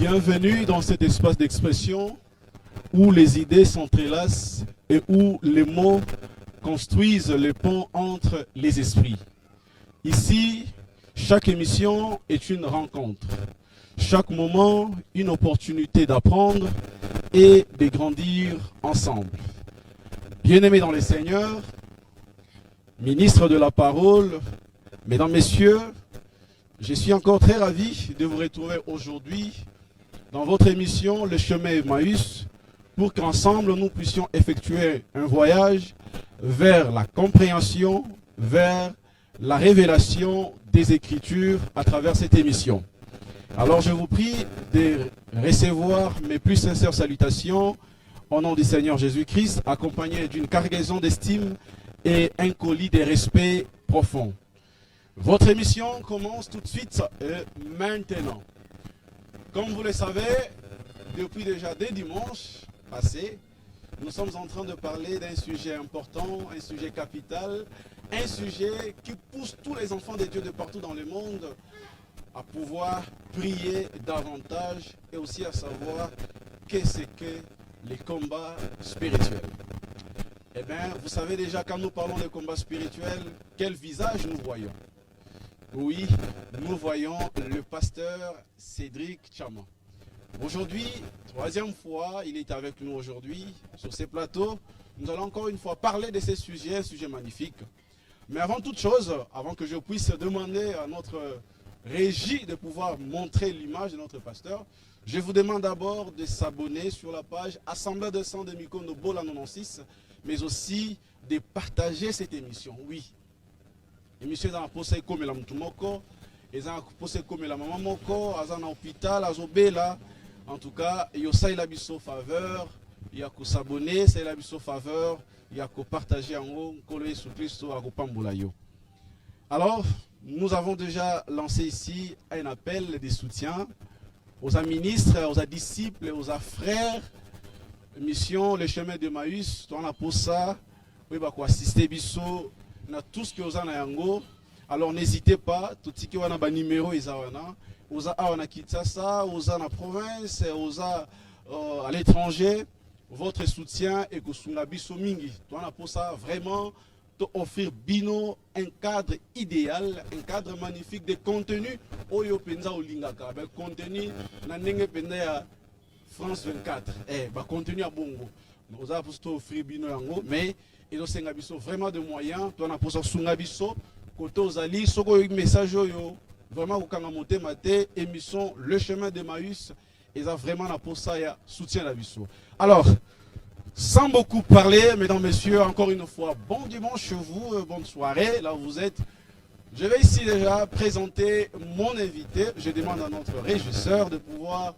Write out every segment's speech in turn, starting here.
Bienvenue dans cet espace d'expression où les idées s'entrelacent et où les mots construisent les ponts entre les esprits. Ici, chaque émission est une rencontre. Chaque moment, une opportunité d'apprendre et de grandir ensemble. Bien-aimés dans les seigneurs, ministres de la parole, mesdames, messieurs, je suis encore très ravi de vous retrouver aujourd'hui dans votre émission Le chemin Emmaüs pour qu'ensemble nous puissions effectuer un voyage vers la compréhension, vers la révélation des Écritures à travers cette émission. Alors je vous prie de recevoir mes plus sincères salutations au nom du Seigneur Jésus-Christ, accompagné d'une cargaison d'estime et un colis de respect profond. Votre émission commence tout de suite maintenant. Comme vous le savez, depuis déjà dès dimanche passé, nous sommes en train de parler d'un sujet important, un sujet capital, un sujet qui pousse tous les enfants de Dieu de partout dans le monde à pouvoir prier davantage et aussi à savoir qu'est-ce que les combats spirituels. Eh bien, vous savez déjà, quand nous parlons de combats spirituels, quel visage nous voyons? Oui, nous voyons le pasteur Cédric Tchama. Aujourd'hui, troisième fois, il est avec nous aujourd'hui sur ces plateaux. Nous allons encore une fois parler de ces sujets, un sujet magnifique. Mais avant toute chose, avant que je puisse demander à notre régie de pouvoir montrer l'image de notre pasteur, je vous demande d'abord de s'abonner sur la page Assemblée de Sang de Mikono Bola 96, mais aussi de partager cette émission. Oui. Émission dans la poste comme la mutumoko, et dans la poste comme la maman moko, dans l'hôpital, à Zobela. En tout cas, il y a ça, il a biso faveur, il y a qu'à s'abonner, ça il a biso faveur, il y a qu'à partager en haut, coller sous Christo à Kopambolayo. Alors, nous avons déjà lancé ici un appel de soutien aux ministres, aux disciples, aux frères. Mission, le chemin d'Emmaüs, on a pour ça, oui, bah quoi, assister biso. Tout ce que vous avez yango, alors n'hésitez pas, tout ce qui est un numéro, ils ont à Kinshasa, aux à la province, aux à l'étranger, votre soutien et que sous la bisomingi. On a pour ça vraiment offrir bino un cadre idéal, un cadre magnifique de contenu. Oyo penza olingaka, ben contenu na nenge penda France 24. Bah contenu à bongo. Nous avons pour offrir bino yango, mais et nous avons vraiment de moyens. Nous avons sungabiso côté aux alliés, soko message yo vraiment au kangamote maté émission Le chemin d'Emmaüs et ça vraiment la pour ça ya soutien la biso. Alors sans beaucoup parler, mesdames, messieurs, encore une fois, bon dimanche chez vous, bonne soirée, là où vous êtes. Je vais ici déjà présenter mon invité. Je demande à notre régisseur de pouvoir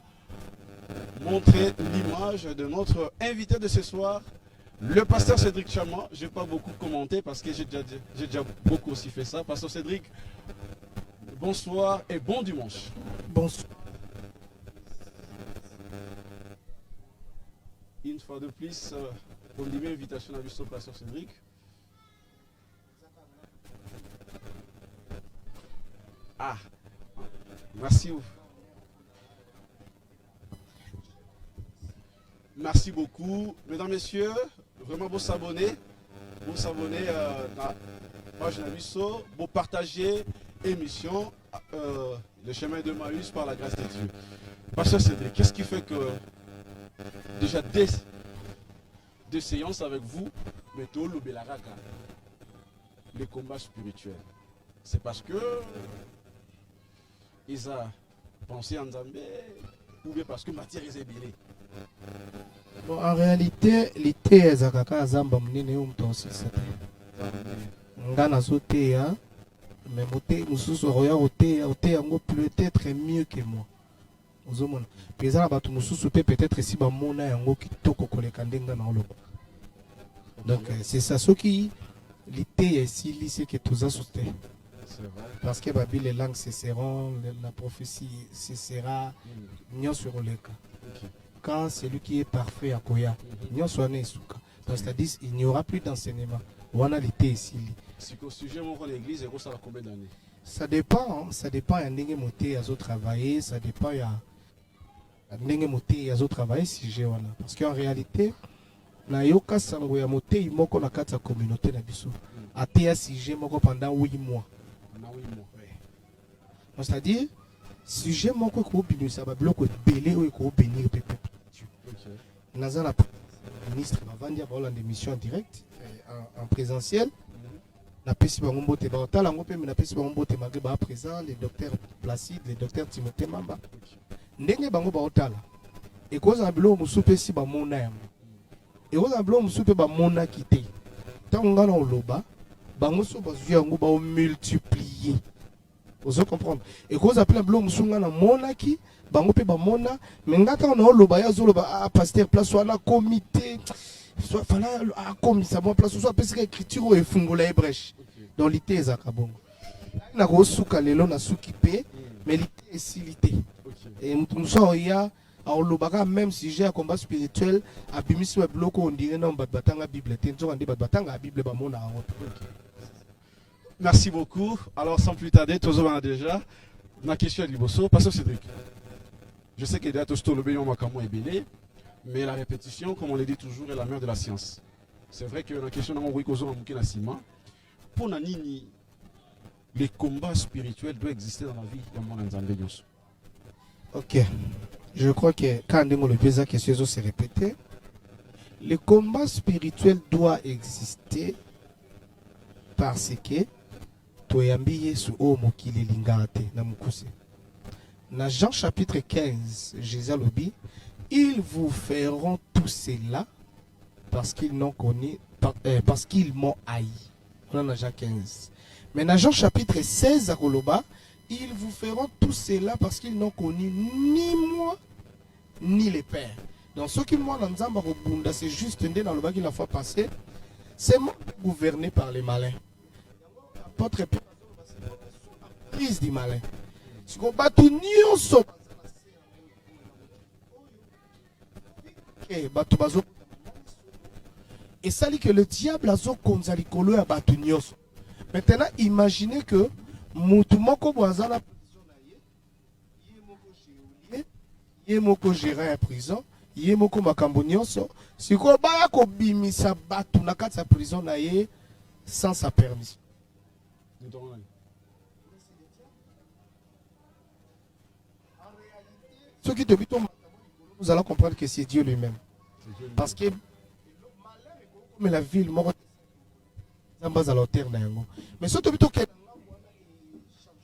montrer l'image de notre invité de ce soir. Le pasteur Cédric Tchama, je n'ai pas beaucoup commenté parce que j'ai déjà beaucoup aussi fait ça. Pasteur Cédric, bonsoir et bon dimanche. Bonsoir. Une fois de plus, pour une invitation à le pasteur Cédric. Ah, merci. Merci beaucoup. Mesdames, messieurs, vraiment vous s'abonner à la page Nabiso, vous partager l'émission Le chemin d'Emmaüs par la grâce de Dieu. Pasteur Cédric, qu'est-ce qui fait que déjà deux séances avec vous, mais tout le Belaraka, les combats spirituels? C'est parce que ils ont pensé en Zambé ou bien parce que matière est ébélée? Bon, en réalité, l'été est Zakaka Zamba Mnene aussi. Ngana Zotea, mais Moté, Moussous Roya Otea, peut-être mieux que moi. Peut-être si Bamona et Ango qui toko kolekandenga na oloba. Donc c'est ça ce qui l'été est si lycée que tout ça sauté. Parce que les langues cesseront, la prophétie cessera, n'y sur le cas. Quand celui qui est parfait à Koya, n'y soit né souka. C'est-à-dire il n'y aura plus d'enseignement. On a l'été ici. Si au sujet mon l'église est ça combien d'années? Ça dépend, ça dépend. Il y a des motés à travailler, ça dépend. ndenge motei azo travailler sujet wana parce qu'en réalité na yoka sango ya motei moko na kati ya communauté na biso ateya sujet moko pendant 8 mois. Ouais. C'est-à-dire sujet moko ko binisa ba biloko belé o ko bénir peuple. Naza na ministre bavandia ba Hollande émission en direct en présentiel. Na pesi bango mbote ba otala ngo pe na pesi bango mbote malgré ba présent les docteurs Placide, les docteurs Timothée Mamba. Ndenge bango ba otala. Et koza na biloko musu pesi ba mona yango. Et koza na biloko musu pe ba mona kité. Tango na oloba bango so bazwi yango ba multiplier. Vous comprenez? Et cause appelle un blog musunga na monaki, bango pe ba mona, mais ngata na oloba ya zoloba pasteur place soit na comité, soit fala a commission bon place soit parce que écriture et fungola e brèche. Dans l'ité ezaka bongo. Na ko suka lelo na suki pe, mais l'ité est silité. Et nous sommes ya a olobaka même sujet à combat spirituel, a bimisi ba bloko on dirait non batanga Bible, tenzo ande batanga Bible ba mona a. Merci beaucoup. Alors, sans plus tarder, tous on a déjà ma question à Liboso. Pasteur Cédric, je sais que déjà tout le béni est belé, mais la répétition, comme on le dit toujours, est la mère de la science. C'est vrai que la question pour Nanini, les combats spirituels doivent exister dans la vie de mon Nzambe. Ok. Je crois que quand on le pose la question se répéter, les combats spirituels doivent exister parce que na Jean chapitre 15, Jésus dit, ils vous feront tout cela parce qu'ils n'ont connu, parce qu'ils m'ont haï. On a Jean 15. Mais dans Jean chapitre 16, à Koloba, ils vous feront tout cela parce qu'ils n'ont connu ni moi ni les pères. Donc ce qui moi dans c'est juste dans le bas qu'il a fois passé, c'est moi gouverné par les malins. Apôtre prise du malin. Si on bat tout nyonso. Et ça dit que le diable a zo konzali kolo ya batu nyonso. Maintenant imaginez que mutu moko bwazala prison na ye, ye moko gérant ya prison, ye moko makambo nyonso, siko ba ko bimisa batu na kati ya prison na ye sans sa permission. Ceux qui te disent, nous allons comprendre que c'est Dieu lui-même. Parce que mais la ville, mais ceux qui te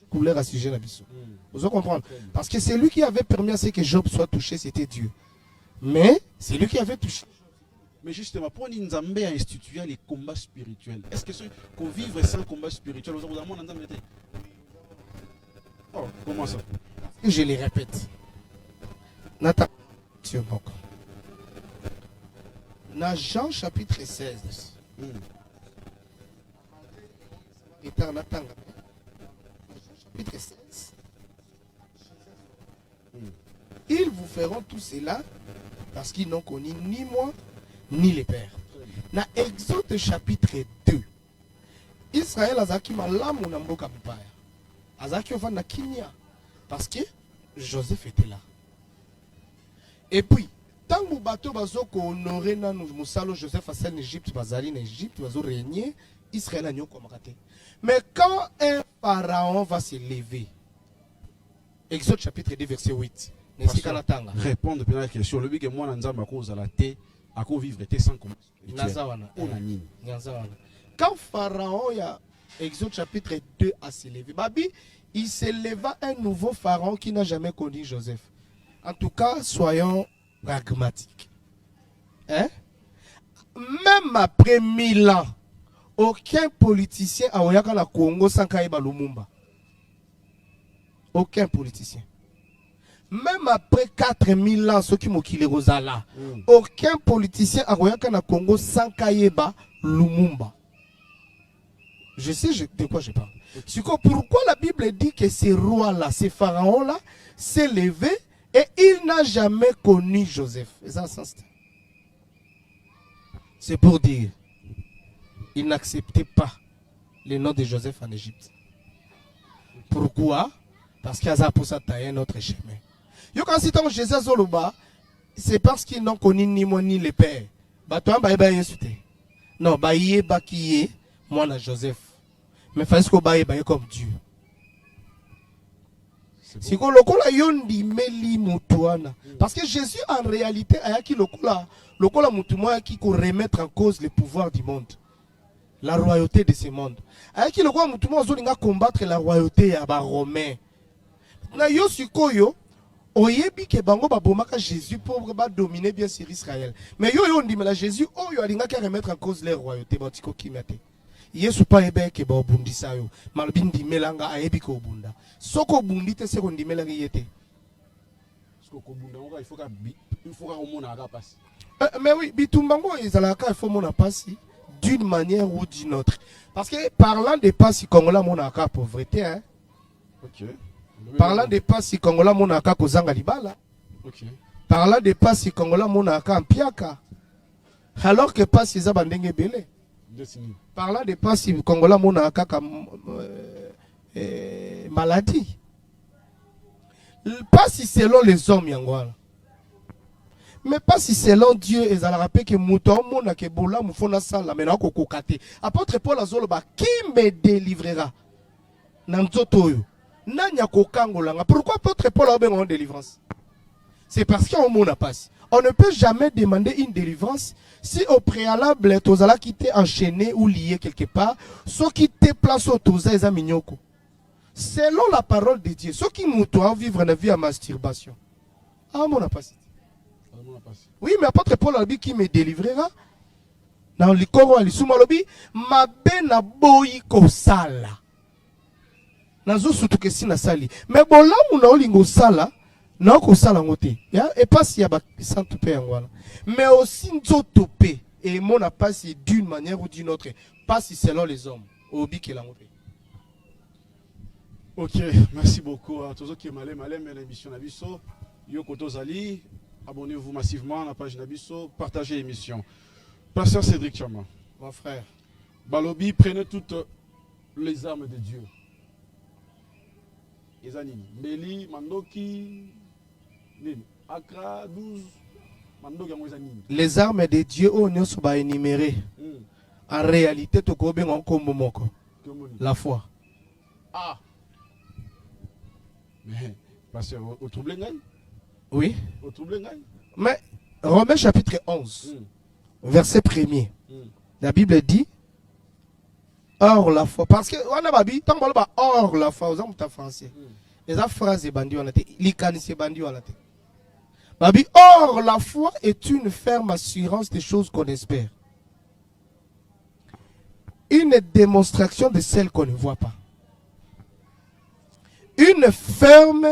couleur à sujet vous allez comprendre. Parce que c'est lui qui avait permis à ce que Job soit touché, c'était Dieu. Mais c'est lui qui avait touché. Mais justement, pour Nzambe a institué les combats spirituels. Est-ce que qu'on vivre sans combat spirituel, vous avez oh, comment ça? Je les répète. Dans Jean chapitre 16, chapitre 16, ils vous feront tout cela parce qu'ils n'ont connu ni moi ni les pères. Dans Exode chapitre 2, Israël azaki malamu na mboka mpaya. Azaki ofanda kimia parce que Joseph était là. Et puis, tant que bateau bazo ko honorer na musalo Joseph a en Égypte, bazali en Égypte, bazo régner, Israël a nyoko makate. Mais quand un pharaon va se lever, Exode chapitre 2 verset 8. Répondre à la question, le but que moi Nzamba cause à la thé, à quoi vivre était sans comment. Quand pharaon y a Exode chapitre 2 a se levé, Babi, il se leva un nouveau pharaon qui n'a jamais connu Joseph. En tout cas, soyons pragmatiques. Hein? Même après 1000 ans, aucun politicien a oyaka na Congo sans Kaïba Lumumba. Aucun politicien. Même après 4000 ans, ceux qui m'ont killé Rosala, aucun politicien a oyaka na Congo sans Kaïba Lumumba. Je sais de quoi je parle. Pourquoi la Bible dit que ces rois-là, ces pharaons-là, s'est levé et il n'a jamais connu Joseph. C'est pour dire, il n'acceptait pas le nom de Joseph en Égypte. Pourquoi? Parce qu'il y a pour ça tailler notre chemin. Yo quand si tant Jésus azoloba, c'est parce qu'ils n'ont connu ni moi ni le père. Bah toi bah ba insulté. Non, bah yé ba qui est moi na Joseph. Mais fallait que ba yé comme Dieu. Si ko lokola yondi meli mutuana. Parce que Jésus en réalité a qui lokola mutu moi qui ko remettre en cause le pouvoir du monde. La royauté de ce monde. A qui lokola mutu moi zolinga combattre la royauté ya ba romain. Na yo sikoyo oyebi ke bango babomaka Jésus pour dominer bien sur Israël. Mais yo yondi mais la Jésus oyo alinga ka remettre en cause leur royauté batiko kimate. Yesu pa ebe ke ba obundisa yo malobi ndimelanga ayebi ko obunda soko obundi te seko ndimelanga yete soko obunda il faut qu'on ait passe. Mais oui bitumbango ezalaka il faut mona passi d'une manière ou d'une autre parce que parlant de passi Congola monaka pauvreté hein. OK. Parlant de passi Congola monaka kozanga libala. OK. Parlant de passi Congola monaka mpiaka alors que passi za bandenge belé. Parlant de pas si Congola mona kaka maladie. Pas si selon les hommes yangwala. Mais pas si selon Dieu et ça rappelle que mouton mona ke bola mufona sala mais na ko kokate. Apôtre Paul azoloba qui me délivrera. Nanzoto yo. Nanya ko kangolanga. Pourquoi apôtre Paul a besoin de délivrance? C'est parce qu'on mona passe. On ne peut jamais demander une délivrance si au préalable, tu as quitté enchaîné ou lié quelque part, ce qui te place au toza est mignoko. Selon la parole de Dieu, ceux qui doivent vivre une vie à masturbation. Ah, mon apacité. Oui, mais apôtre Paul a dit qui me délivrera. Dans le Coran, il dit ma bena boyi ko sala. Nazo surtout que si na sali. Mais bon là, on a olingo sala. Non, ko sala ngote. Et pas si y a sans tout payer mais aussi nzoto pe et mon a pas si d'une manière ou d'une autre, pas si selon les hommes. Obi qui l'a ngote. OK, merci beaucoup à tous ceux qui malé mais l'émission Nabiso, yo koto zali, abonnez-vous massivement à la page Nabiso, partagez l'émission. Pasteur Cédric Chama, mon frère. Balobi, prenez toutes les armes de Dieu. Ezanini, Meli, Mandoki, Accra 12. Les armes de Dieu on sont pas énumérées. En réalité, tu connais la foi. Ah. Mais parce que au trouble oui. Au trouble mais Romains chapitre 11, verset 1er. La Bible dit or la foi parce que on a babi tant que or la foi aux hommes français. Les phrases bandi on a été likanisi bandi on a été. Babi, or la foi est une ferme assurance des choses qu'on espère. Une démonstration de celles qu'on ne voit pas. Une ferme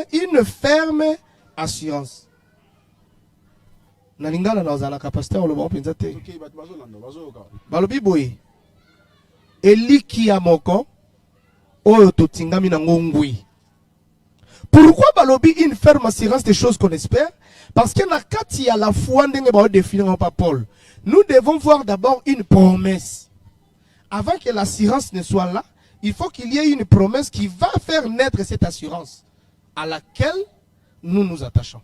assurance. Nalingala na ozala capacité on le bon penza te. Balobi boye. Eliki ya moko oyo totingami na ngongui. Pourquoi balobi une ferme assurance des choses qu'on espère? Parce que na kati ya la foi ndenge ba définir par Paul. Nous devons voir d'abord une promesse. Avant que l'assurance ne soit là, il faut qu'il y ait une promesse qui va faire naître cette assurance à laquelle nous nous attachons.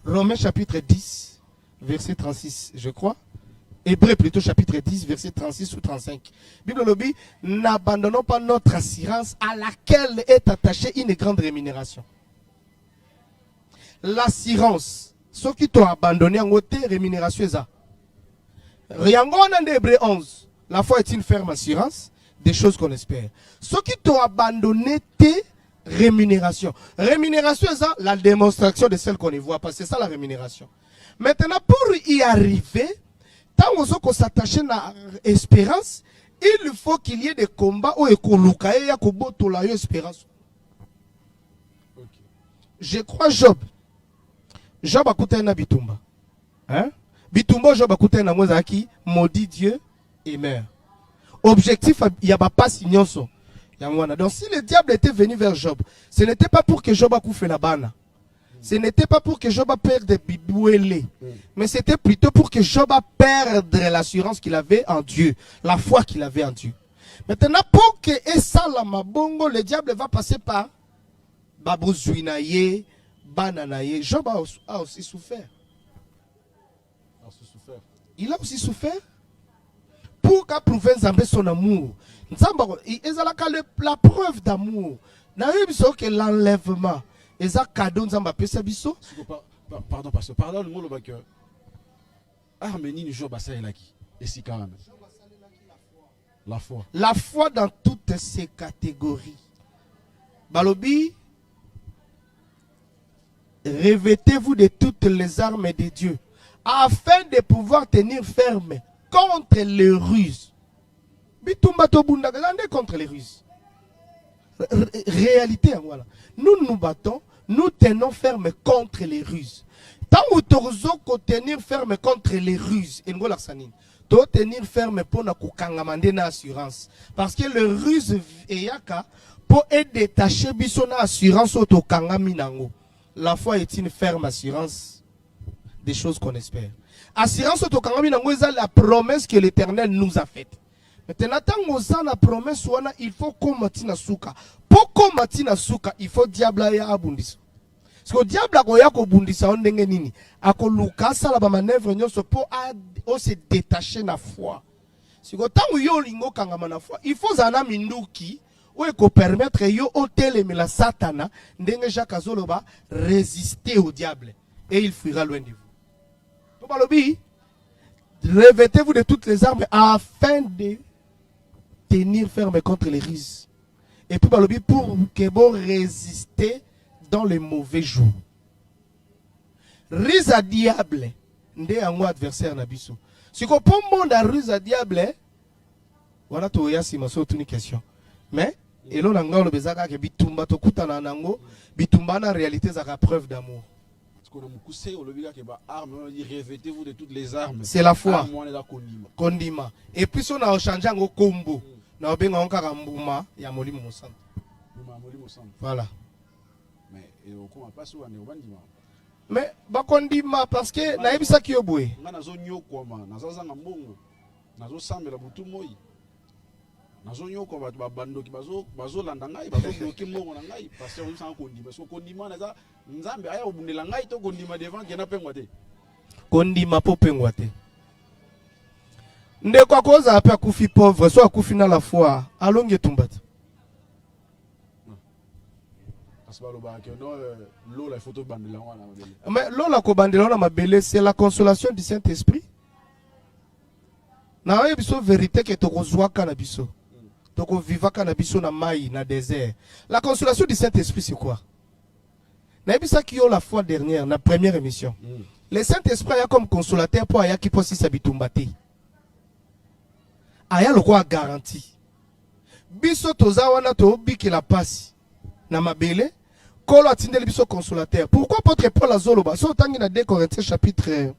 Romains chapitre 10, verset 36, je crois. Hébreux plutôt chapitre 10, verset 36 ou 35. Bible lobby, n'abandonnons pas notre assurance à laquelle est attachée une grande rémunération. L'assurance, ceux qui t'ont abandonné en côté, rémunération est ça. Riango en Hébreux 11, la foi est une ferme assurance des choses qu'on espère. Ceux qui t'ont abandonné tes rémunérations. Rémunération est ça, la démonstration de celle qu'on ne voit pas. C'est ça la rémunération. Maintenant, pour y arriver, tant qu'on s'attache à l'espérance, il faut qu'il y ait des combats où il y a espérance. Je crois Job. Job a coûté un bitumba. Hein? Bitumba, Job a coûté un mozaki, maudit Dieu et meurt. Objectif, il n'y a pas signon. Donc si le diable était venu vers Job, ce n'était pas pour que Job a coupé la banne. Ce n'était pas pour que Job a perdu des bibouélés. Mais c'était plutôt pour que Job a perdu l'assurance qu'il avait en Dieu. La foi qu'il avait en Dieu. Maintenant, pour que ça la mabongo, le diable va passer par Babou Zouinaye, bananaye. Job a aussi souffert. Il a aussi souffert pour qu'a prouvé Nzambe son amour. Nzamba, la preuve d'amour. N'ayez que l'enlèvement. Et ça cadeau Nzamba pesa biso. Pardon parce que pardon le mot le bac. Arménie ne joue pas ça là qui. Et si quand même. La foi. La foi dans toutes ces catégories. Balobi, revêtez-vous de toutes les armes de Dieu afin de pouvoir tenir ferme contre les ruses. Bitumba to bunda contre les ruses. Réalité, voilà. Nous nous battons, nous tenons ferme contre les ruses. Tant que tu tenir ferme contre les ruses, tu dois tenir ferme pour na assurance. Parce que le ruse eyaka pour être détaché bisona assurance auto kangaminango. La foi est une ferme assurance des choses qu'on espère. Assurance auto kangaminango est la promesse que l'Éternel nous a faite. Maintenant, tant la promesse il faut combattre na souka. Pour combattre na souka, il faut diable ya abundis. Parce que diable akoya ko bundisa ondenge nini akoluka sala ba manœuvre nyonso pour se détacher na foi. Si ko tangu yo lingo kangama na foi, il faut zana minduki ou ko permettre yo oteleme la satana ndenge Jacques azoloba résister au diable et il fuira loin de vous. To balobi revêtez-vous de toutes les armes afin de tenir ferme contre les ruses. Et puis balobi pour que bon résister dans les mauvais jours. Ruse à diable, ndé en adversaire na biso. Si qu'on peut monde à ruse à diable, voilà to ya si maso une question. Mais et là on le bezaka ke bitumba to kutana nango, bitumba na réalité za preuve d'amour. Revêtez-vous de toutes les armes. C'est la foi. Kondima. Et puis on a changé en combo. Na obenga onka mbuma ya molimo mosanta. Voilà. Mais bakondima parce que naebisa ki obwe nazo nyokoma nazazanga mbongo nazo sambela butu moi nazo nyokoma babandoki bazo landa ngai bazo bloquer mbongo na ngai parce que on s'en kondima parce que kondima naza nzambe aya obundela ngai to kondima devant kena pengwa te kondima po pengwa te ndeko akoza ape akufi pauvre so akufi na la foi alonge tumbata. Mais l'eau la c'est la consolation du Saint-Esprit. Na biso vérité que toko zwaka na biso. Toko vivaka na biso na mai na désert. La consolation du Saint-Esprit c'est quoi? Na bisa ki yo la fois dernière na première émission. Le Saint-Esprit a comme consolateur pour aya ki posi sabitumbate. Aya lo kwa garantie. Biso toza wana to biki la passe na mabele. Consolateur. Pourquoi apôtre Paul Azoloba so tangi na 2 Corinthiens chapitre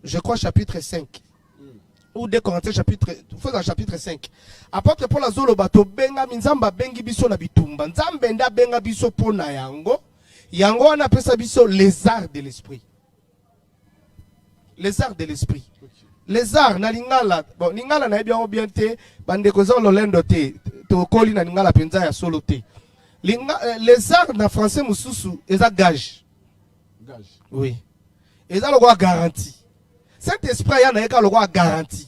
je crois chapitre 5 ou 2 Corinthiens chapitre 5 apôtre Paul Azoloba to benga minzamba bengi biso na bitumba nzambe nda benga biso pona yango wana pesa biso les arts de l'esprit, les arts de l'esprit. Les arts na lingala bon lingala na bien te bande ko za lolendo te to koli na lingala penza ya solo te. Les arts dans français mususu ils ont gage. Gage. Oui. Ils ont le droit garantie. Saint-Esprit ya na eka le droit garantie.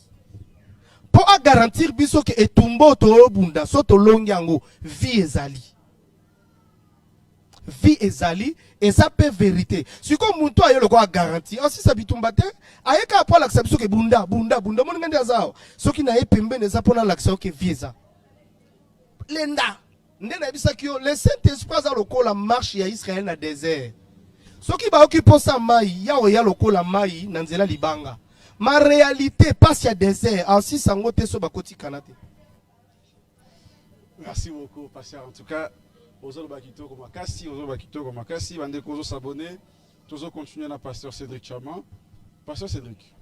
Pour garantir biso que etumbo to bunda soto longiango vie ezali. Vie ezali et ça peut vérité. Si comme muntu ayo le droit garantie, aussi ça bitumba te, ayeka pour l'accès biso que bunda mon ngende azao. Soki na epembe ne za pona l'accès que vie eza. Lenda le Saint-Esprit a la marche ya Israël na désert. Ce qui va occuper ça maï, ya lokola maï nanzela libanga. Ma réalité passe ya désert, ainsi sangote so bakoti kanate. Merci beaucoup, pasteur. En tout cas, ozolo bakito comme makasi, bande kozo s'abonner, tozo continuer na pasteur Cédric Chama. Pasteur Cédric.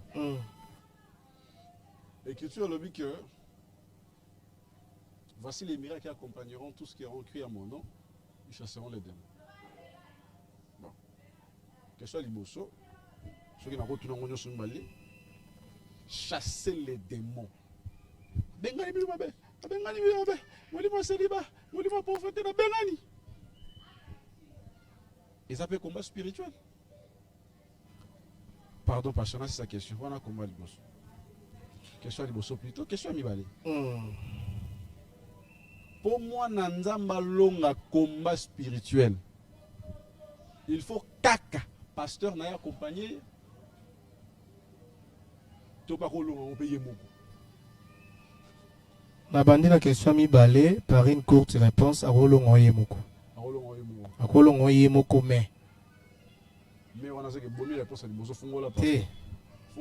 Écriture le dit que voici les miracles qui accompagneront tous qui auront cru à mon nom, ils chasseront les démons. Bon. Que soit l'imoso, ceux qui n'ont pas tout le monde sur le balai, chasser les démons. Bengani bimabe, bengani bimabe, molima seliba, molima pauvreté na bengani. Et ça peut combat spirituel. Pardon, pasteur, c'est sa question. On a combat liboso. Question liboso plutôt. Question mibale. Pour moi, Nanzamba longa combat spirituel. Il faut kaka. Pasteur n'a accompagné. On paye mon. Na bandi la question mibale par une courte réponse à Rolongo Yemoko. À Rolongo Yemoko mais on a dit que bonne réponse à Liboso Fungola.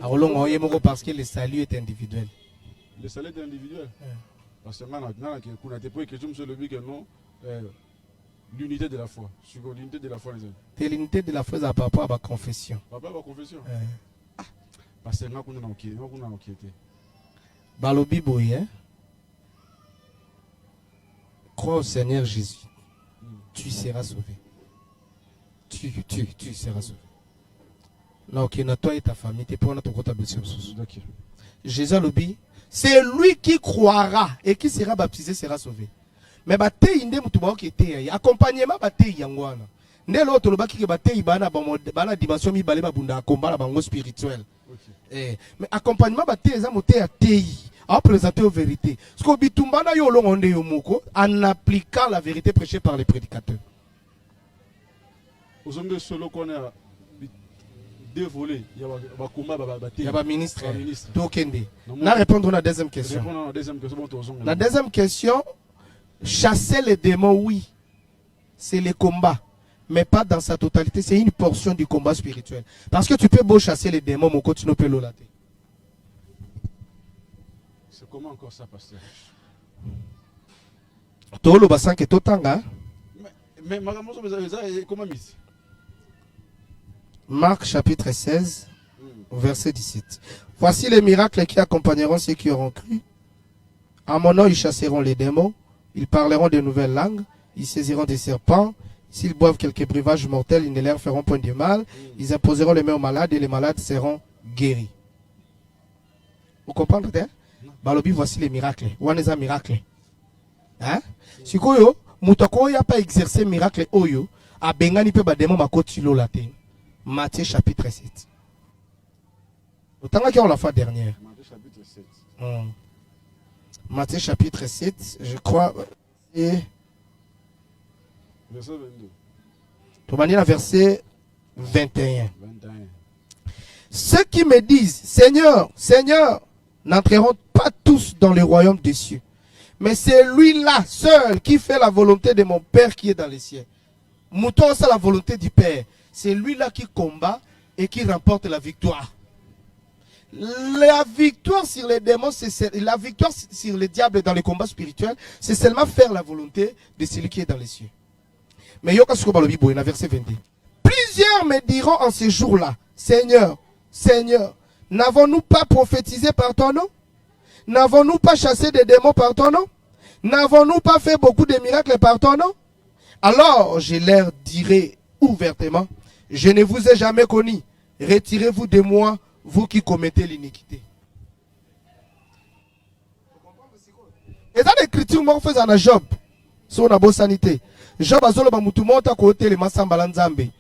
À Rolongo Yemoko parce que le salut est individuel. Le salut est individuel. Parce que on a été question sur le but que non, l'unité de la foi. Sur l'unité de la foi, les amis. C'est l'unité de la foi par rapport à ma confession. Par rapport à ma confession. Parce que nous avons enquêté. Balobi Boye, hein? Crois au Seigneur Jésus. Tu seras sauvé. Tu seras sauvé. Là, ok, toi et ta famille, tu es pour notre côté de Jésus Lobi, c'est lui qui croira et qui sera baptisé sera sauvé. Mais bate inde mutuba qui était accompagnement bate yangwana. Ne l'autre le baki que bate ibana bana dimension mi balé babunda combat la bango spirituel. Mais accompagnement bate eza moté à tei. À présenter aux vérités. Ce qu'on bitumbana yo longonde yo moko en appliquant la vérité prêchée par les prédicateurs. Aux hommes de solo qu'on a dévolé, il y a un ministre. Na répondre à la deuxième question. La deuxième question, chasser les démons, oui, c'est le combat, mais pas dans sa totalité. C'est une portion du combat spirituel. Parce que tu peux beau chasser les démons, mon coach, tu ne peux pas l'olater. C'est comment encore ça, pasteur? Tolo basan ke totanga. Mais comment mis? Marc chapitre 16, verset 17. Voici les miracles qui accompagneront ceux qui auront cru. À mon nom, ils chasseront les démons. Ils parleront de nouvelles langues. Ils saisiront des serpents. S'ils boivent quelques breuvages mortels, ils ne leur feront point de mal. Ils imposeront les mains aux malades et les malades seront guéris. Vous comprenez? Balobi, voici les miracles. Où est un miracle? Hein? Si vous n'avez pas exercé miracle, oyo, a bengani pe bademo makoti lolate. Matthieu chapitre 7. Autant qu'on la fois dernière. Matthieu chapitre 7. Matthieu chapitre 7, je crois. Et verset 22. Pour manier la verset 21. Ceux qui me disent, Seigneur, Seigneur, n'entreront pas tous dans le royaume des cieux. Mais c'est lui-là seul qui fait la volonté de mon Père qui est dans les cieux. Mouton, c'est la volonté du Père. C'est lui-là qui combat et qui remporte la victoire. La victoire sur les démons, la victoire sur les diables dans les combats spirituels, c'est seulement faire la volonté de celui qui est dans les cieux. Mais verset 22. Plusieurs me diront en ces jours-là, Seigneur, Seigneur, n'avons-nous pas prophétisé par ton nom? N'avons-nous pas chassé des démons par ton nom? N'avons-nous pas fait beaucoup de miracles par ton nom? Alors je leur dirai ouvertement, je ne vous ai jamais connu. Retirez-vous de moi, vous qui commettez l'iniquité. Et dans l'écriture, moi, on fait un Job. Sur la bonne sanité. Job a zolo ba mutu monta côté le masamba lanzambe.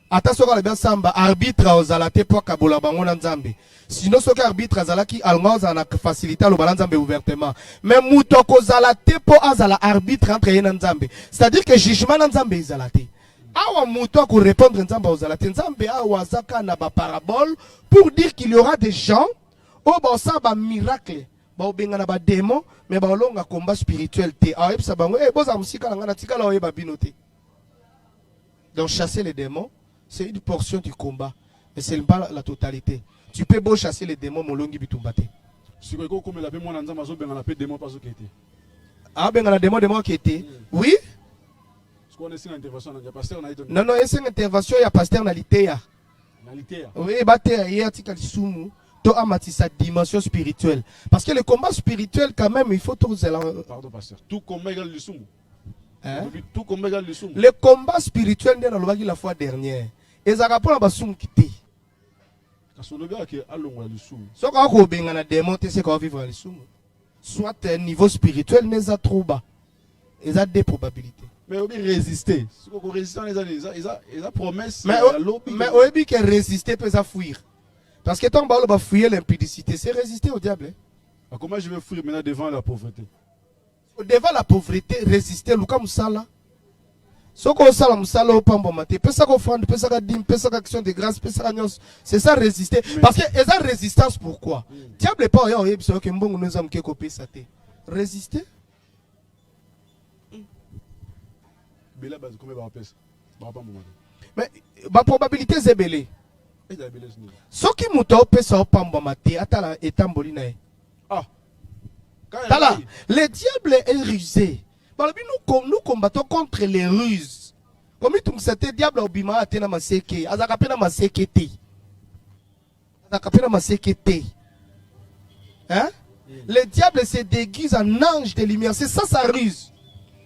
Ata soka le bien samba arbitre aux alate pour kabola bango lanzambe. Sinon soka arbitre azalaki alngoza na faciliter le balanzambe ouvertement. Mais muto ko zalate pour azala arbitre entre yena nzambe. C'est-à-dire que jugement lanzambe izalate. Awa muto ko répondre nzambe aux alate nzambe awa zaka na ba parabole pour dire qu'il y aura des gens au ba samba miracle. Ba benga na ba démon mais ba longa combat spirituel te. Awa epsa bango boza musika nga na tikala oyeba binote. Donc chasser les démons, c'est une portion du combat, mais ce n'est pas la totalité. Tu peux beau chasser les démons, mon longi bitumbate. Si vous avez comme la démon, la démon pas qui était. Ah ben la démon qui était. Oui. Non non, c'est une intervention il y a pasteur na litéa. Na litéa. Oui, batéa il y a tika sumu. To amati sa dimension spirituelle. Parce que le combat spirituel quand même il faut tout. Pardon pasteur. Tout combat égale le sumu. Hein? Tout combat égale le sumu. Le combat spirituel n'est dans le la fois dernière. Et ça rapport à basum quitté. Parce que le gars qui est allongé le sumu. Ce qu'on a bien na démonter c'est qu'on va vivre le sumu. Soit un niveau spirituel n'est pas trop bas. Il y a des probabilités. Mais on peut résister. Ce qu'on résiste, ils ont promesse. Mais on peut résister peut ça fuir. Parce que tant que va fuir l'impudicité, c'est résister au diable. Comment je vais fuir maintenant devant la pauvreté? Devant la pauvreté, résister Luka Moussala. Ce qu'on sala Moussala au Pambomate, pesa offrande, pesa dim, pesa action de grâce, pesa agnos. C'est ça résister. Parce que ils ont résistance pourquoi? Diable n'est pas au yébi, c'est que bon nous sommes quelque peu saté. Résister. Mais la probabilité c'est belé. Ce qui m'a pesa au Pambomate, atala etamboli nae. Ah. Tala, le diable est rusé. Nous combattons contre les ruses. Comme il c'était diable au bima atena maseke, azakapena masekete. Azakapena masekete. Hein? Le diable se déguise en ange de lumière, c'est ça sa ruse.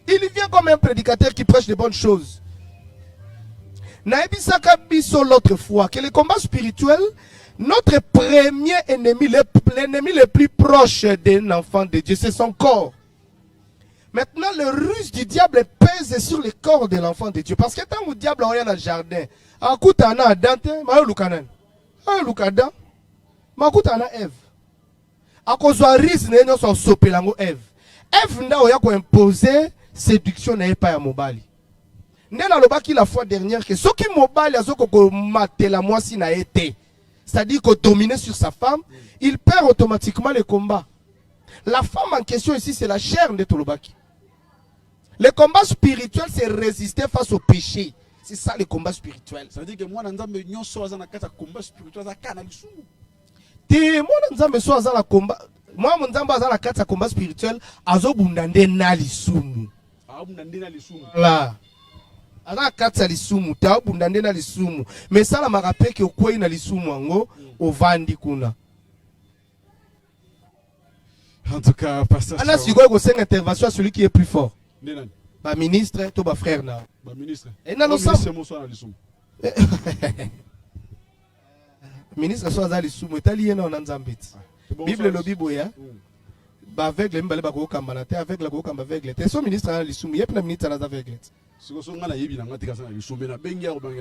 Il vient comme un prédicateur qui prêche de bonnes choses. Naebisaka biso l'autre fois que le combat spirituel, notre premier ennemi, l'ennemi le plus proche d'un enfant de Dieu, c'est son corps. Maintenant, le ruse du diable pèse sur le corps de l'enfant de Dieu. Parce que tant que le diable est dans le jardin, Akutana Adante, Malukanan, Lukadan, Makutana Eve. Akozwa ruse n'ayant son sopelango Eve. Eve n'a pas imposé séduction n'est pas à Mobali. N'est la lobaki la fois dernière que ce qui Mobali a zoko maté la moisi n'a été. C'est-à-dire qu'on domine sur sa femme, il perd automatiquement le combat. La femme en question ici, c'est la chair de Tolobaki. Le combat spirituel, c'est résister face au péché. C'est ça le combat spirituel. Ça veut dire que moi, dans un combat spirituel, moi, mon zamba dans la carte combat spirituel, azo bundande na lisumu. Là. Ala katsa lisumu, ta bundande na lisumu. Mais ça la m'a rappelé que quoi na lisumu ango au vandi kuna. En tout cas, pasteur. Ana sigoy go senga intervention à celui qui est plus fort. Ba ministre to ba frère na. Ba ministre. Et na no sam. Ministre so azali sumu etali na nzambeti. Bible lo biboya. Ba aveugle mbale ba ko kamba na te aveugle ko kamba aveugle. Te so ministre na lisumu yep na ministre na aveugle.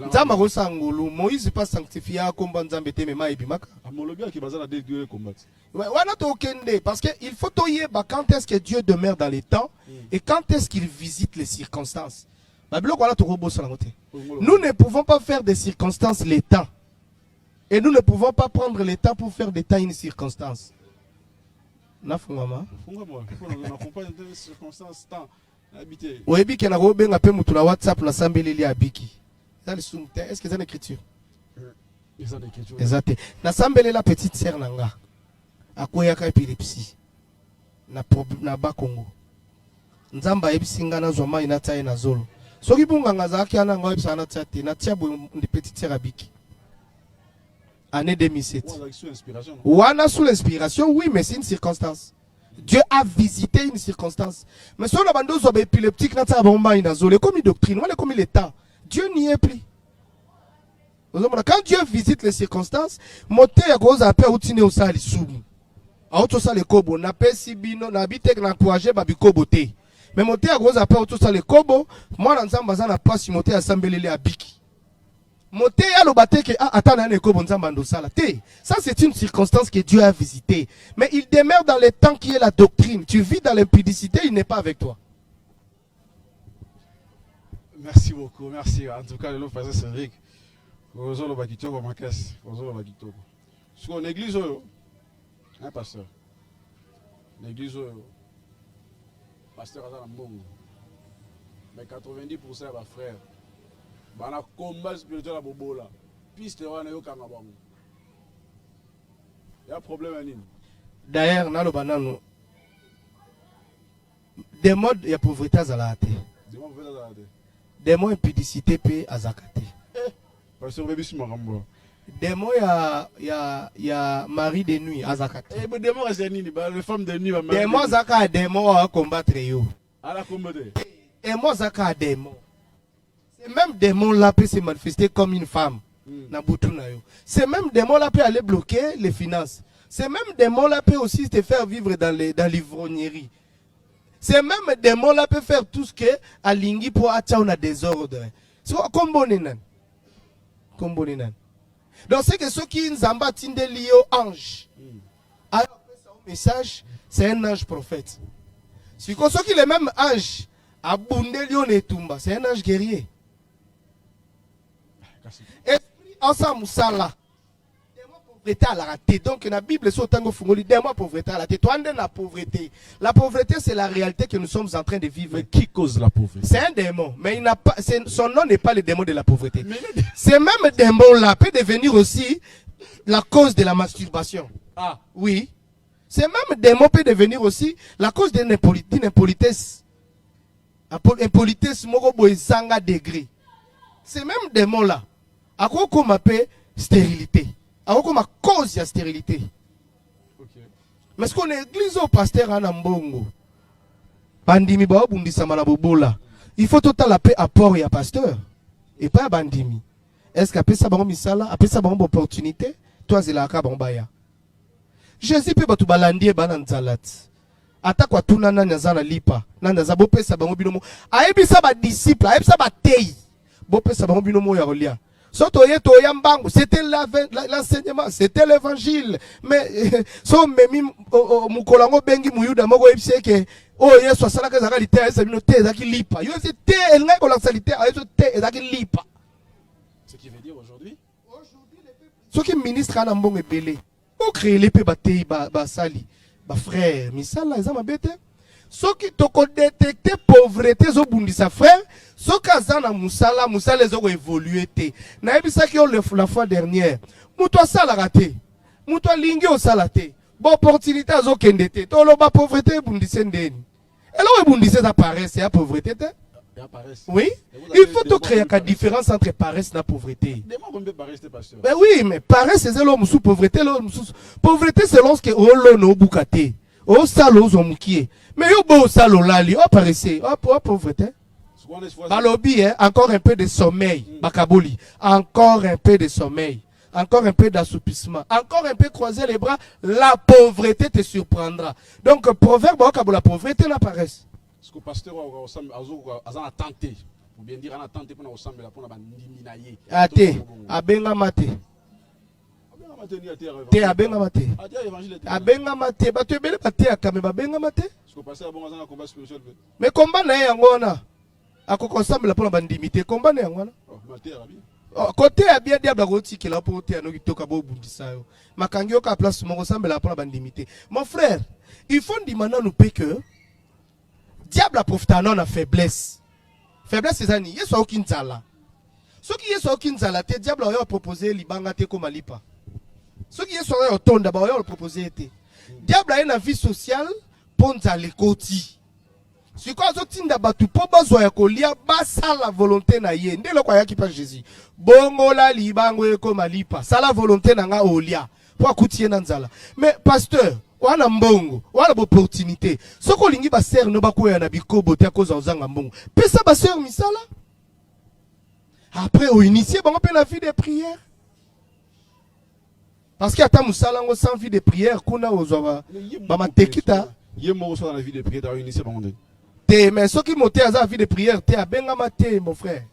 Nzamba ko sangulu Moïse pas sanctifié komba nzambe te mema ebimaka. Wana to kende parce que il faut toyer quand est-ce que Dieu demeure dans les temps et quand est-ce qu'il visite les circonstances. Nous ne pouvons pas faire des circonstances les temps. Et nous ne pouvons pas prendre le temps pour faire des temps une circonstance. Oyebi ke na go benga pe mutu na WhatsApp na sambeleli abiki. Est-ce que c'est une écriture? Exact. Na sambeleli la petite sœur nanga. Akoyaka epilepsie. Na ba Congo. Nzamba ebisinga na zoma inata ina zolo. Soki bunganga zaki ana ngo ebisa na tsate na tia bo ndi petite sœur abiki. Année 2007. Wana sous l'inspiration, oui, mais c'est une circonstance. Dieu a visité une circonstance. Mais si on a bandé aux épileptiques, comme une doctrine, comme il est temps, Dieu n'y est plus. Quand Dieu visite les circonstances, moté à cause après outine au sali soum. A auto sali kobo, na pesi bino, na bite na encourager babi kobo te. Mais moté à cause après auto sali kobo, moi dans nzamba za na passe moté à sambelele à biki. Moté à l'obate que attends na kobo nzamba ndo sala te. Ça c'est une circonstance que Dieu a visité. Mais il demeure dans le temps qui est la doctrine. Tu vis dans l'impudicité, il n'est pas avec toi. Merci beaucoup, merci. En tout cas, le pasteur Cédric. Sur l'église, un pasteur. L'église, pasteur Azan Mbongo. Mais 90% de mes frères, dans le combat spirituel à Bobola, piste wana yo kanga bango. Il y a un problème à Nîmes. D'ailleurs, dans le banano, des modes de pauvreté à Zalate. Des mots impudicité pe à Zakate. Pasteur Bébissi Marambo. Des mots il y a mari de nuit à Zakate. Des mots à Zanini, les femmes de nuit. Des mots Zaka, des mots à combattre yo. À la combattre. Des mots Zaka, des mots. C'est même des mots là peut se manifester comme une femme. C'est même des mots là peut aller bloquer les finances. C'est même des mots là peut aussi te faire vivre dans l'ivrognerie. Ces mêmes démons-là peuvent faire tout ce que Alingi pour attirer un désordre. C'est comme bon. Donc c'est que ceux qui nous ont liés au ange. Alors, message, c'est un ange prophète. Si ceux qui les mêmes anges abondé lion et tumba, c'est un ange guerrier. Esprit ensemble sala. Pauvreté à la raté. Donc la Bible est autant que fungoli démon pauvreté à la raté. Toi la pauvreté. La pauvreté c'est la réalité que nous sommes en train de vivre. Mais qui cause la pauvreté? C'est un démon, mais il n'a pas son nom n'est pas le démon de la pauvreté. Ces mêmes démons là peut devenir aussi la cause de la masturbation. Ah oui. Ces mêmes démons peut devenir aussi la cause d'une impolitesse. Impolitesse moko boy sanga degré. Ces mêmes démons là à quoi qu'on appelle stérilité. À quoi ma cause de stérilité. Okay. Mais ce qu'on est église au pasteur Anambongo. Bandimi ba bundisa malabobola. Il faut total la paix apport et à pasteur et pas à bandimi. Est-ce qu'après ça bon misala, après ça bon opportunité, toi c'est la ka bon baya. Jésus peut batu balandie bananzalat. Ata kwa tuna nanya zana lipa. Nanya za bope sa bango binomo. Ayebi sa ba disciple, ayebi sa ba tei. Bope sa bango binomo ya rolia. C'était l'enseignement, c'était l'évangile. Mais so memi mukolango bengi muyuda moko ebiseke oh yesu asala ka zakalite esa bino te ezaki lipa. Yo c'est te elinga ko lansalite ayeso te ezaki lipa. Ce qui veut dire aujourd'hui ceux qui ministre ana mbongo ebele. O créer les pe batei ba sali. Ba frère, misala eza mabete. Ceux qui toko détecter pauvreté zo bundisa frère, ceux qui azana musala les ont évolué té. Na ebisa ki la fois dernière, muto sala raté. Muto lingi o salate. Bon opportunité zo kende té. To lo ba pauvreté bundise ndeni. Et là où bundise ça paresse et pauvreté té. Oui, il faut tout créer la différence entre paresse et pauvreté. Ben oui, mais paresse c'est l'homme sous pauvreté, pauvreté c'est lorsque on no bukate. O salo zo mukie. Mais yo bo salo lali, o paresse, o pauvreté. Balobi, encore un peu de sommeil, bakaboli. Encore un peu de sommeil. Encore un peu d'assoupissement. Encore un peu croiser les bras, la pauvreté te surprendra. Donc proverbe la pauvreté la paresse. Ce que le pasteur a tenté, ou bien dire a tenté pour nous ressembler pour nous nailler. Ate, abenga mate. Te abenga mate. Abenga mate. Ba tu ebele bate akame abenga mate. Ce que le pasteur a bon un combat spirituel. Mais combat na yangona. Ako ressemble pour la bandimité. Combat na yangona. Côté a bien diable roti qui la pour te anoki toka bo bundisa yo. Makangi oka place mo ressemble pour la bandimité. Mon frère, il faut demander nous paix que diable a profité non na faiblesse. Faiblesse c'est ça ni yeso aucune zala. Ce qui yeso aucune zala te diable a proposé libanga te comme lipa. Ce qui yeso a tonda ba a proposé te. Diable a une vie sociale ponza le koti. Si quoi zo tinda batu po bazo ya kolia basa la volonté na ye. Ndelo kwa yaki pa Jésus. Bongo la libango e comme lipa. Sala volonté na nga olia. Po akutie na nzala. Mais pasteur wana mbongo wana opportunité soko lingi ba ser no bakoya na bikobo te akoza ozanga mbongo pesa ba ser misala après au initier bango pe la vie de prière parce que ata musala ngo sans vie de prière kuna ozwa ba matekita yemo so dans la vie de prière dans initier bango te mais soki moté aza vie de prière te abenga mate mon frère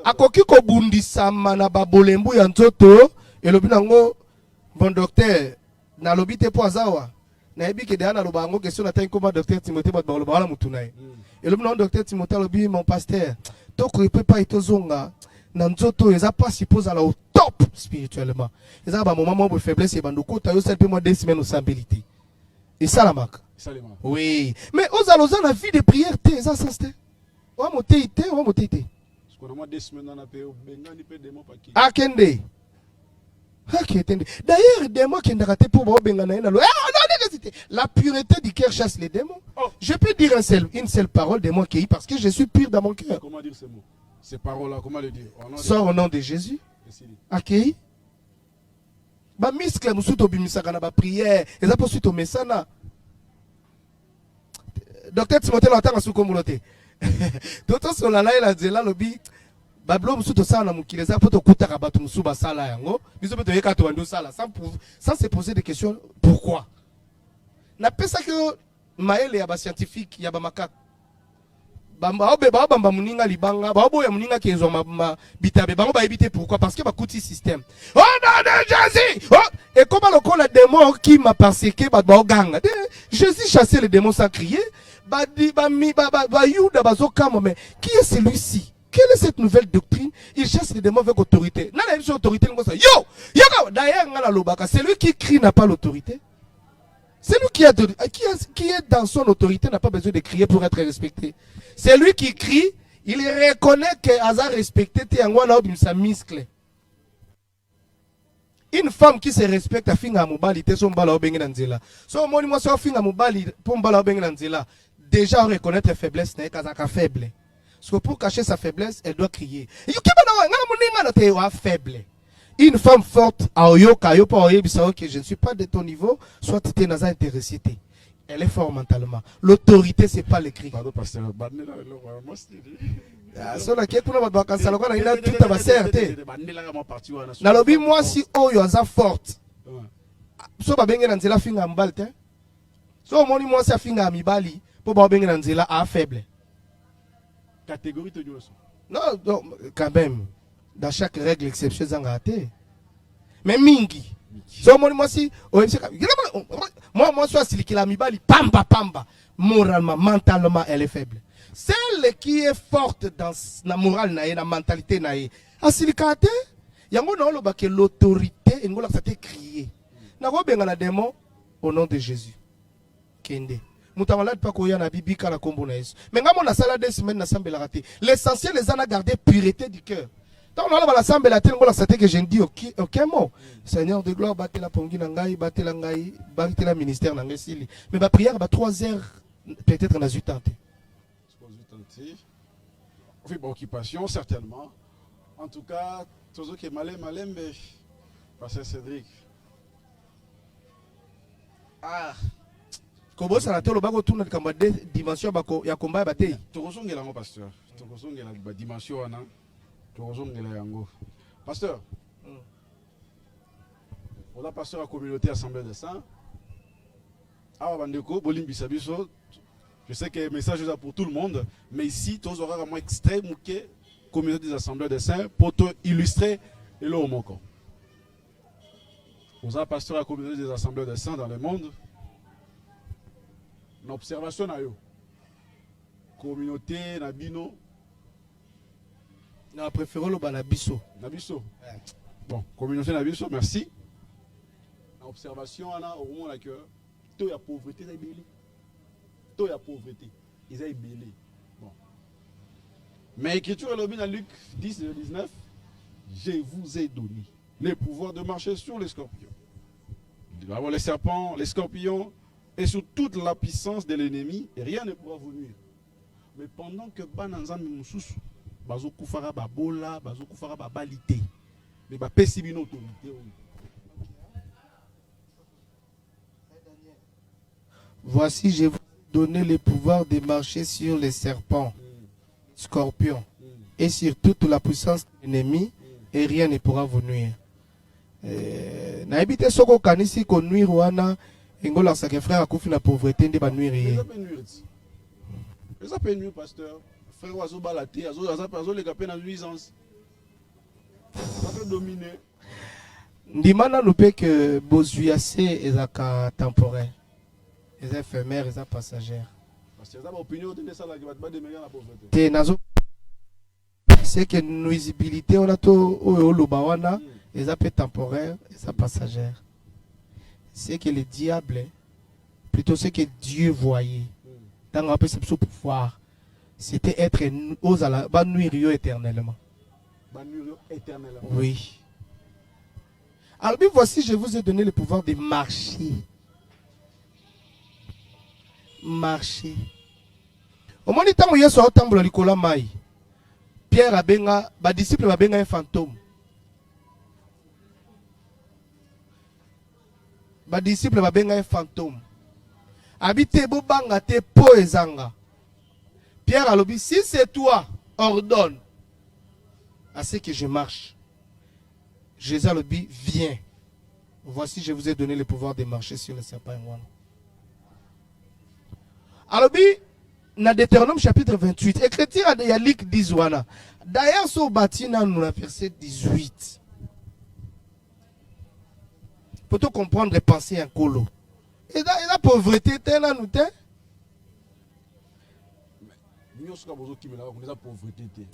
akoki ko bundisa mana ba bolembu ya nzoto elobi nango bon docteur na lobite po azawa na ebi ke dana lo bango question na tanko ma docteur Timothée ba lo bala mutunaye et le nom docteur Timothée lobi mon pasteur to ko peut pas itozonga na nzoto eza pas suppose à la au top spirituellement eza ba moment de faiblesse et bandoko ta yo sel pe moi 2 semaines au sambelité et ça la marque oui mais aux aloza na vie de prière te ça ça c'était wa moteité ce qu'on a moi 2 semaines na pe bengani pe démon pa ki akende. D'ailleurs, des démons qui n'ont pas pour la pureté du cœur chasse les démons. Oh. Je peux dire une seule parole de moi qui parce que je suis pur dans mon cœur. Comment dire ces mots? Ces paroles-là, comment le dire? Sors au nom de Jésus. Accueilli. Ba muscle nous sous obimisaka na ba prière, et ça pour suite au messana. Docteur Timothée l'entend sous communauté. D'autres sont là il a dit là lobby Bablo musuto sana mukileza poto kutaka batu musuba sala yango biso beto yeka to ando sala sans se poser des questions pourquoi na pesa que maele ya ba scientifique ya ba makaka bamba obe ba bamba muninga libanga ba obo ya muninga kezo ma bitabe bango ba éviter pourquoi parce que ba kuti système oh non non Jésus oh et comment le la démon qui m'a persécuté ba ganga Jésus chassait les démons sans crier ba di ba mi ba yuda ba zokamo mais qui est celui-ci? Quelle est cette nouvelle doctrine? Il chasse les démons avec autorité. N'a pas autorité, d'ailleurs, c'est lui qui crie n'a pas l'autorité. C'est lui qui est dans son autorité n'a pas besoin de crier pour être respecté. C'est lui qui crie, il reconnaît que Hazard respecté, sa muscle. Une femme qui se respecte a finga mobali te son bala obengi nanzela. So moni moi so finga mobali pour bala obengi nanzela. Déjà reconnaître faiblesse n'est kazaka faible. Parce que pour cacher sa faiblesse, elle doit crier. Faible. Une femme forte, que je ne suis pas de ton niveau, soit tu es intéressé. Elle est forte mentalement. L'autorité, ce n'est pas le cri. Pardon, pasteur. Moi, si Oyo est forte, so ba bengi nanzela finga mbalte. So moni moi si finga amibali, pour ba bengi nanzela a faible. Catégorie de non, non, quand même, dans chaque règle exception, mais mingi. So moi si, moi soit si qu'il a mis bali, pamba pamba, moralement, mentalement, elle est faible. Celle qui est forte dans la morale nae, la mentalité nae, asilikate, yango na oloba que l'autorité, ngola ça te crier. Na go benga na démon au nom de Jésus. Kende. L'essentiel est de garder pureté du cœur. Tant on a la sambe la tête, que je ne dis aucun mot. Seigneur de gloire, battez la pongi nangai, battez la ngai, battez la ministère nangai. Mais ma prière va 3 heures, peut-être dans 8 ans. On fait bonne occupation, certainement. En tout cas, tous ceux qui sont malins, mais Pasteur Cédric. Ah! Kobo sana tolo bako tuna kamba dimension bako ya komba batei. Tokosongela ngo pasteur. Tokosongela ba dimension wana. Tokosongela yango. Pasteur. On a pasteur à communauté assemblée des saints. Ah bandeko bolimbisa biso. Je sais que le message est pour tout le monde, mais ici tous aura vraiment extrait mouké communauté des assemblées des saints pour te illustrer et le moko. On a pasteur à communauté des assemblées des saints dans le monde. L'observation na yo communauté na bino na préféré le banabiso bon communauté na biso merci l'observation na au moins que to ya pauvreté na ibeli to ya pauvreté ils ay belé bon mais écriture lobi na Luc 10 et 19 je vous ai donné le pouvoir de marcher sur les scorpions, les serpents, les scorpions et sur toute la puissance de l'ennemi, rien ne pourra vous nuire. Mais pendant que Bananzam Moussous, Bazo Koufara Babola, Bazo Koufara Babalité, mais Pesibino autorité. Voici, je vous ai donné le pouvoir de marcher sur les serpents, scorpions, et sur toute la puissance de l'ennemi, et rien ne pourra vous nuire. Naibite Soko Kanisi ko nuire wana. Ngola sa que frère akufi na pauvreté ndé ba nuire yé. Les appels nuire pasteur. Frère oiseau balaté, azo les capé na nuisance. Ça peut dominer. Ndimana nous peut que bozuiassé ezaka temporaire. Les éphémères, les passagères. Parce que ça opinion de ça là qui va te déménager la pauvreté. Té nazo c'est que nuisibilité on a to o lobawana, les appels temporaires, les passagères. C'est que le diable, plutôt ce que Dieu voyait, dans la perception pouvoir, c'était être aux ala, nuire éternellement. Oui. Alors, voici, je vous ai donné le pouvoir de marcher. Marcher. Au moment où il y a ce temps, Pierre a benga, ba disciple a benga un fantôme. Ba disciple ba benga un fantôme. Habite bobanga te po ezanga. Pierre a lobi, si c'est toi, ordonne à ce que je marche. Jésus a lobi, viens. Voici, je vous ai donné le pouvoir de marcher sur le serpent. Alors, dans Deutéronome chapitre 28, écriture à Yalik 10 wana. D'ailleurs, sur Batina, nous avons verset 18. Pour tout comprendre les pensées en colo. Et la pauvreté, t'es là, nous t'es.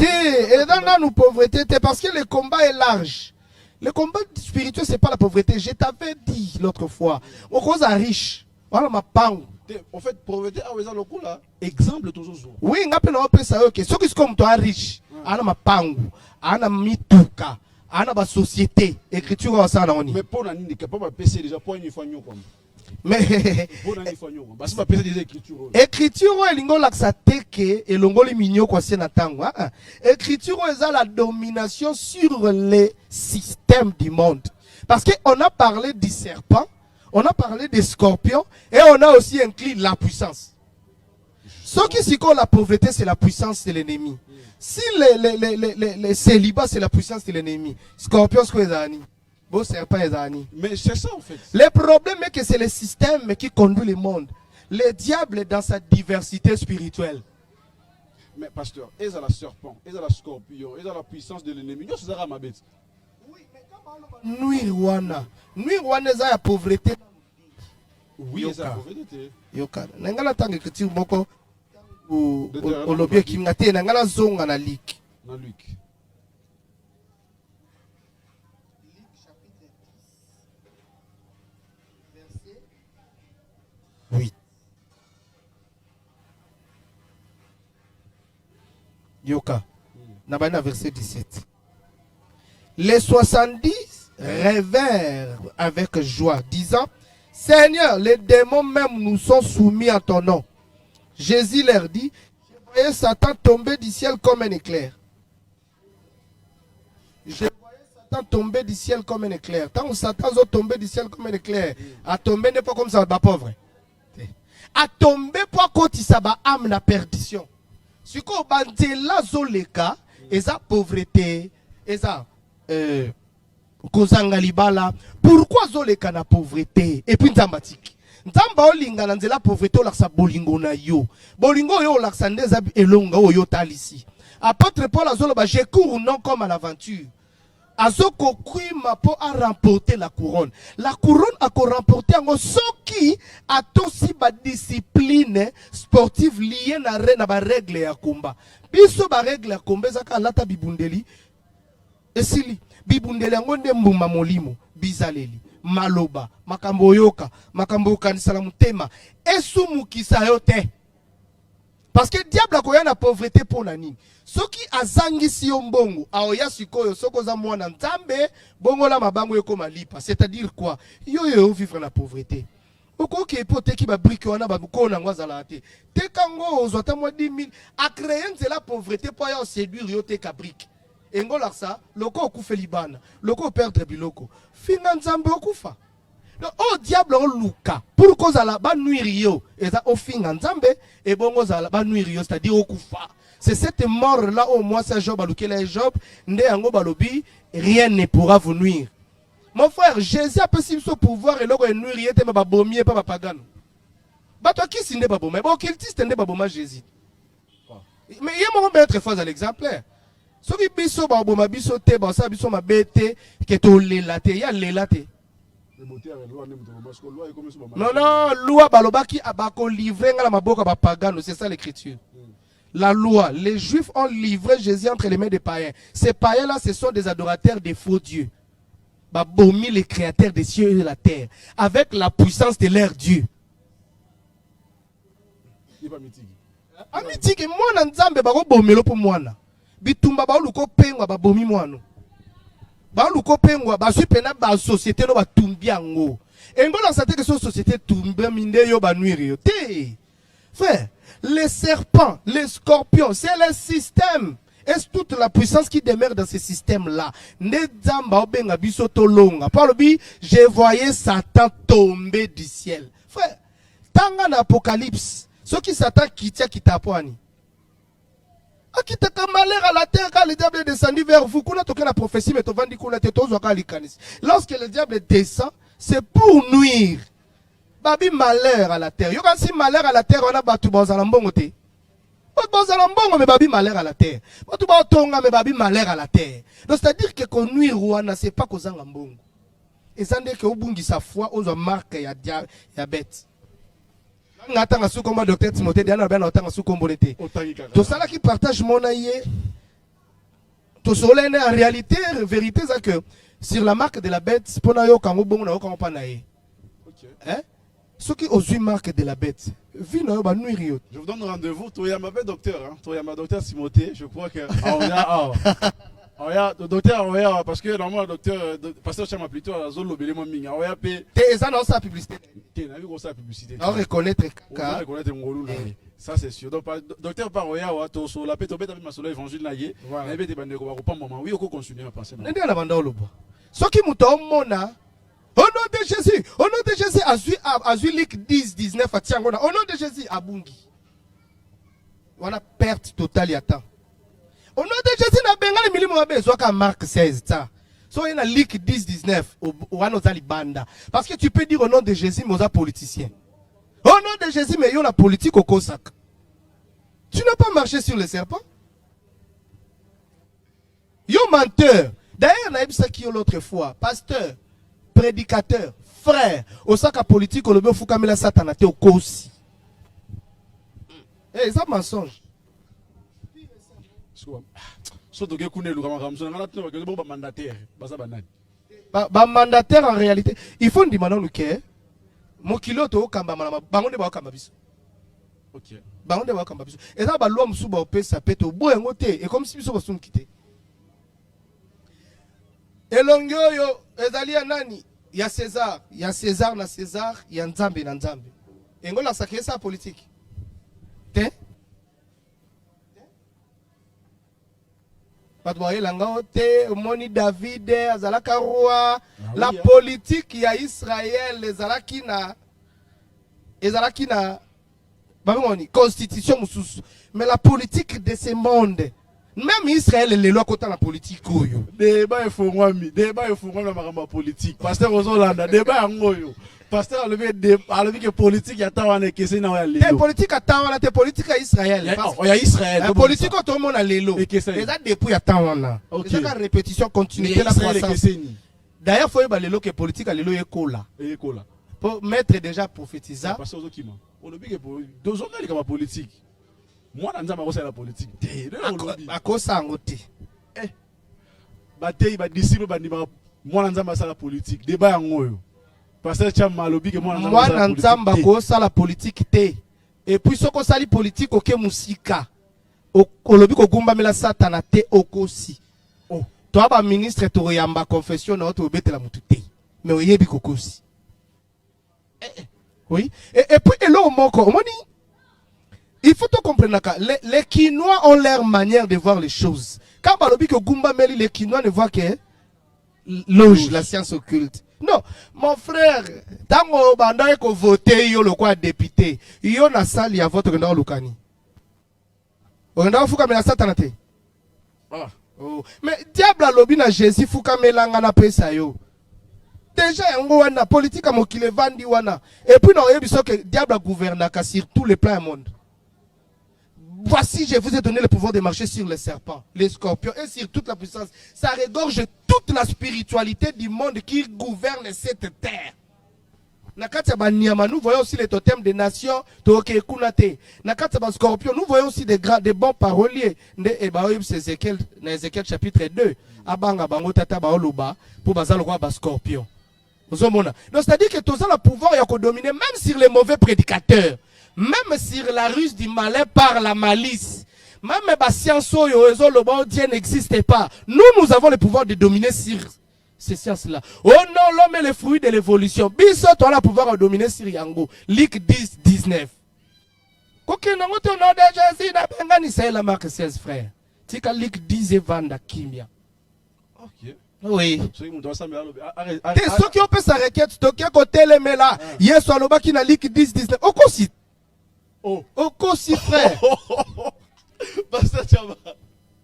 Et dans nous pauvreté, parce que le combat est large. Le combat spirituel, c'est pas la pauvreté. Je t'avais dit l'autre fois. On cause à riche. Voilà ma pang. En fait, pauvreté, le là. Exemple toujours. Oui, on appelle ça. Ok. Ceux qui sont comme toi riche. On a ma pang. On a mituka. On a ma société. Écriture ça non. Mais pour nani n'est capable de passer déjà pour une fois comme. Mais parce que passer des écritures. Écriture elingo laksa teke et longoli minyo kwa sien natango. Écriture est la domination sur les systèmes du monde. Parce que on a parlé du serpent, on a parlé des scorpions et on a aussi inclus la puissance. Ce qui s'y la pauvreté, c'est la puissance de l'ennemi. Si les célibats, c'est la puissance de l'ennemi. Scorpion, c'est quoi? Beau serpent, mais c'est ça en fait. Le problème est que c'est le système qui conduit le monde. Le diable est dans sa diversité spirituelle. Mais pasteur, et ça la serpent, et ça la scorpion, et ça la puissance de l'ennemi. C'est ça ma bête. Oui, mais comment nuire wana? Nuire wana est la pauvreté. Oui, c'est la pauvreté. Yoka. Nangala tangue que tu moko au lobby qui ngate nangala zonga na lik. Na Luc. Oui. Yoka. Nabana verset 17. Les 70 rêvèrent avec joie, disant, Seigneur, les démons même nous sont soumis à ton nom. Jésus leur dit, je voyais Satan tomber du ciel comme un éclair. Je voyais Satan tomber du ciel comme un éclair. Tant que Satan est tombé du ciel comme un éclair, à tomber n'est pas comme ça, bah pauvre. À tomber pour côté ça va âme la perdition. Ce qu'on va dire là zoleka et ça pauvreté et ça kozanga libala. Pourquoi zoleka na pauvreté et puis nzambatik. Nzamba olinga na nzela pauvreté olaksa bolingo na yo. Bolingo yo olaksa ndeza elonga oyo talisi. Apôtre Paul azoloba je cours non comme à l'aventure. Azoko kuima po a remporter la couronne. La couronne a remporté en soki a aussi ba discipline sportive liée na ba règle ya combat. Biso ba règle ya combat zaka lata bibundeli. Esili bibundeli ngonde mbuma molimo bizaleli maloba makambo yoka makambo kanisa la mutema esumukisa yote. Parce que diable a na pauvreté pour la nini. Soki azangi si yombongo, aoya sikoyo, soko za mwana nzambe, bongo la mabango yoko malipa. C'est-à-dire quoi? Yo vivre la pauvreté. Oko ke pote ki ba brique wana ba ko na ngwaza la te. Te kango ozota mwa 10 000 a créer la pauvreté pour ya séduire yo te ka brique. Engo laksa, loko okufe libana, loko perdre biloko. Finga nzambe okufa. Donc, oh diable on luka pour cause la ba nuire yo et ça au fin nzambe et bongo za la ba nuire yo c'est-à-dire okufa. C'est cette mort là au moins ça Job alukela Job nde yango balobi rien ne pourra vous nuire. Mon frère Jésus a possible son pouvoir et loko nuire yete ba bomier pas ba pagano. Ba toi qui sinde ba bomier ba occultiste nde ba boma Jésus. Mais il y a mon être faux à l'exemplaire. Soki biso ba boma biso te ba sa biso mabete ke to lelate ya lelate. Non, loi balobaki abako livré la maboka ba pagano, c'est ça l'écriture. La loi, les juifs ont livré Jésus entre les mains des païens. Ces païens-là, ce sont des adorateurs des faux dieux. Babomi, les créateurs des cieux et de la terre, avec la puissance de leur Dieu. Amitiki, moi, nzambe bako bomelo pour moi. Bitumba ba luko pengwa ba bomi mwano. Ba luko pengwa ba supena ba société no ba tumbi yango. Engo la santé que so société tumbe minde yo ba nuire yo. Te. Frère, les serpents, les scorpions, c'est le système. Et toute la puissance qui demeure dans ce système-là. Je voyais Satan tomber du ciel. Frère, tant en Apocalypse, ceux qui Satan quitte qui t'appoigne. Qui t'a malheur à la terre quand le diable est descendu vers vous. La prophétie, mais lorsque le diable descend, c'est pour nuire. babi malheur à la terre. Yo quand si malheur à la terre on a batu bozala mbongo te. Bozala mbongo mais babi malheur à la terre. Batu ba tonga mais babi malheur à la terre. Donc c'est-à-dire que qu'on nuit Rwanda c'est pas kozanga mbongo. Et ça dit que obungi sa foi on marque ya bête. N'atanga sous comme docteur Timothée Diana ben atanga sous comme bolete. Tout ça là qui partage mon aïe. Tout cela en réalité vérité c'est que sur la marque de la bête pour na yo kango bongo na yo kango pa na ye. Hein? Ceux qui osent marque de la bête. Vu na yo ba nuire yo. Je vous donne rendez-vous toi ya ma docteur hein. Toi ya ma docteur Timothée, je crois que docteur parce que normalement le docteur pasteur Chama plutôt à zone lobele mo minga oya pe te ça dans sa publicité te na vu ça publicité on reconnaître kaka reconnaître ngolu na ça c'est sûr donc docteur par oya wa to so la pe to beta ma solo évangile na ye na beta bande ko ba ko pamba oui ko continuer à penser na ndela banda olobo soki muto mona au nom de Jésus azui Luc 10-19 à tiangona au nom de Jésus abungi voilà perte totale ya temps. Au nom de Jésus, na bengali milimo mabe zoka Marc 16 ça. So il y a Luc 10-19 au anozali banda. Parce que tu peux dire au nom de Jésus mais aux politiciens. Au nom de Jésus mais il y a la politique au Kosak. Tu n'as pas marché sur le serpent. Yo menteur. D'ailleurs na ebisa ki l'autre fois, pasteur, prédicateur, frère, au saka politique au lobe fukamela satana te au kosi. Eh ça mensonge. Surtout que vous mandataire. Mandataire en réalité. Il faut dire maintenant que mon kilo to kamba malama bangonde ba kamba biso. OK. Bangonde ba kamba biso. Et ça ba loi musu ba opesa peto boyengo te et comme si biso ko sum kité. Elongyo yo ezali ya nani? Ya César na César, ya Nzambe na Nzambe. Engola sakesa politique. Te Moni David, Azalaka roi, la politique ya Israël, Ezalakina, constitution, mais la politique de ce monde, même Israël, les lois contre la politique. Débat il faut moi la politique. Pasteur Ozolanda, débat en goyo. Pasteur a levé que politique ya tawana kese na ya lelo. Politique ya tawana te politique ya Israël. Ya Israël. La politique tout le monde a lelo. Et ça depuis ya tawana. C'est la répétition continuité la croissance. D'ailleurs faut y lelo que politique a lelo ekola. Ekola. Pour mettre déjà prophétisant. Pasteur Ozokima. On le dit que deux hommes comme politique. Moi nanza ma la politique. À cause ça ngote. Batay ba disciple ba ndima moi nanza ma la politique. Débat ya ngoyo. Pasteur Chama lobi que moi nzamba ko sala politique te et puis soko sali politique oke musika olobi ko gumba mela satana te okosi to aba ministre to yamba confession na to betela mutu te mais oyebi kokosi oui et puis elo moko omoni il faut to comprendre que les Kinois ont leur manière de voir les choses quand balobi ko gumba meli les Kinois ne voient que loge la science occulte. Non, mon frère, tango bandai ko voter yo le quoi député, yo na sali ya vote dans lukani. Onda fuka mela satana te. Ah. Oh, mais diable lobi na Jésus fuka melanga na pesa yo. Déjà yango wana politique mokile vandi wana. Et puis non yebiso que diable gouverne sur tous les plans du monde. Voici, je vous ai donné le pouvoir de marcher sur les serpents, les scorpions et sur toute la puissance. Ça regorge toute la spiritualité du monde qui gouverne cette terre. Nous voyons aussi les totems des nations. Scorpion, nous voyons aussi des bons paroliers. Ézéchiel chapitre 2. Scorpion. Donc c'est-à-dire que tout ça le pouvoir de dominer même sur les mauvais prédicateurs. Même sur la ruse du malin par la malice. Même la science Dieu n'existe pas. Nous avons le pouvoir de dominer sur ces sciences-là. Oh non, l'homme est le fruit de l'évolution. Biso, tu as le pouvoir de dominer sur Yango. Luc 10-19. Ok, non, tu as de Jésus, c'est la marque 16 frères. Tika Luc 10 et Vanda Kimia. Ok. Oui. Ceux qui ont fait sa requête, tu as côté les là. Hier soir, le qui n'a Luc 10-19. Au consit. Oh. Au consit, frère.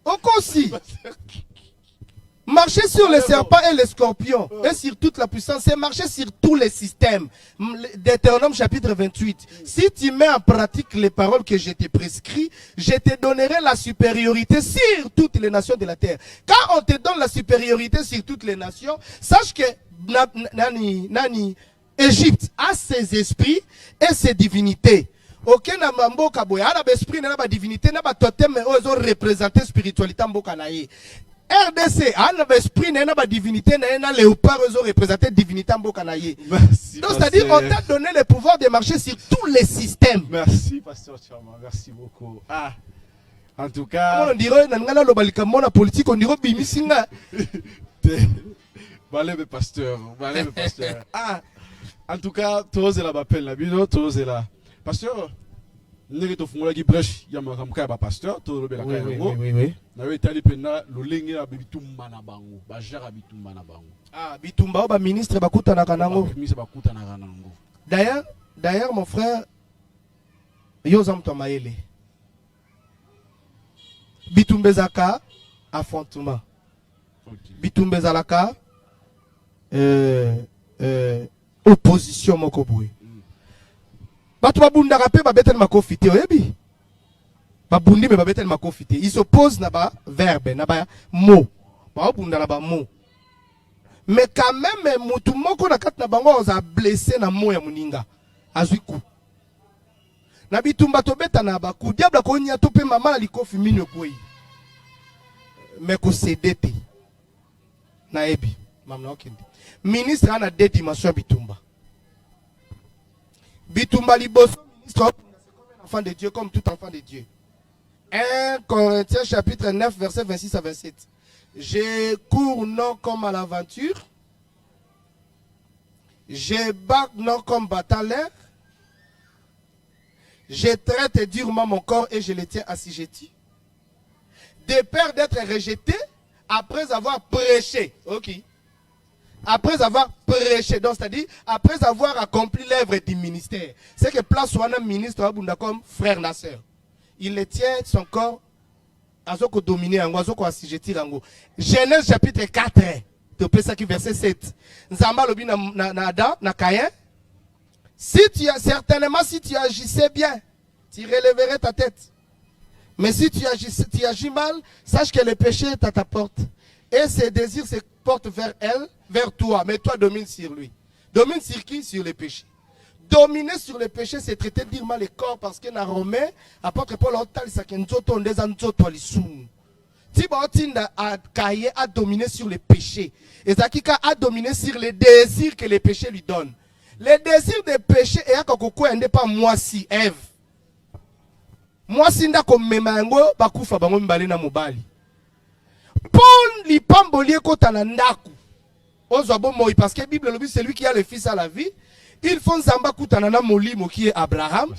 Au consit. Marcher sur les serpents et les scorpions et sur toute la puissance, c'est marcher sur tous les systèmes. Deutéronome chapitre 28. Si tu mets en pratique les paroles que je t'ai prescrites, je te donnerai la supériorité sur toutes les nations de la terre. Quand on te donne la supériorité sur toutes les nations, sache que Égypte a ses esprits et ses divinités. Aucun mboka boya a l'esprit na ba divinité na ba totem ils ont représenté spiritualité mboka na ye. RDC a l'esprit na ba divinité na léopard ils ont représenté divinité mboka na ye. Donc c'est-à-dire on t'a donné le pouvoir de marcher sur tous les systèmes. Merci pasteur Chama, merci beaucoup. Ah. En tout cas, on dirait na ngala lo balika mona politique on dirait bimisinga. Balé pasteur. Ah. En tout cas, tous la bapel la bino, tous là. Pasteur, nous to fungola ki brèche ya makamka ba pasteur, to lo bela ka yango. Oui. Na we tali pena lo lengi na bitumba na bango, ba jara bitumba na bango. Ah, bitumba ba ministre bakuta na kanango. Ministre bakuta na kanango. D'ailleurs mon frère Yozam Tomaele. Bitumbezaka affrontement. Bitumbezalaka opposition moko boye. Bato babundaka pe babetel makofi te oyebi. Babundi me babetel makofi te. Ils s'opposent na ba verbe na ba mot. Ba bunda na ba mot. Mais quand même mutu moko na kat na bango oza blessé na mot ya muninga. Azwi ku. Na bitumba to beta na ba ku diable ko nya to pe mama likofi minyo koyi. Mais ko cédé te. Na ebi. Mamna okende. Ministre a deux dimensions bitumba. Bitumba liboso ministre comme un enfant de Dieu, comme tout enfant de Dieu. 1 Corinthiens chapitre 9 verset 26 à 27. Je cours non comme à l'aventure. Je bats non comme batailleur. Je traite durement mon corps et je le tiens assujetti. De peur d'être rejeté après avoir prêché. Ok. Après avoir prêché, donc c'est-à-dire après avoir accompli l'œuvre du ministère. C'est que place soit un ministre comme frère na sœur. Il le tient son corps à ce que dominer en azoko assujetti rango. Genèse chapitre 4, tu peux ça qui verset 7. Nzamba lobi na Adam, na Caïn. Si tu agissais bien, tu relèverais ta tête. Mais si tu agis mal, sache que le péché est à ta porte. Et ses désirs se portent vers elle, vers toi. Mais toi, domine sur lui. Domine sur qui? Sur le péché. Dominer sur le péché, c'est traiter durement le corps parce que dans Romain, apôtre Paul a dominé sur le péché. Et Zakika a dominé sur les désirs que le péché lui donne. Les désirs de péché, et à Kokoko, n'est pas moi si Ève. Moi si nda comme memango, bakufa bango mbale na mobali. Paul li pambolier kota na ndaku. Ozabo moi parce que la Bible dit c'est lui qui a le fils à la vie. Il faut nzamba kutana na molimo qui est Abraham.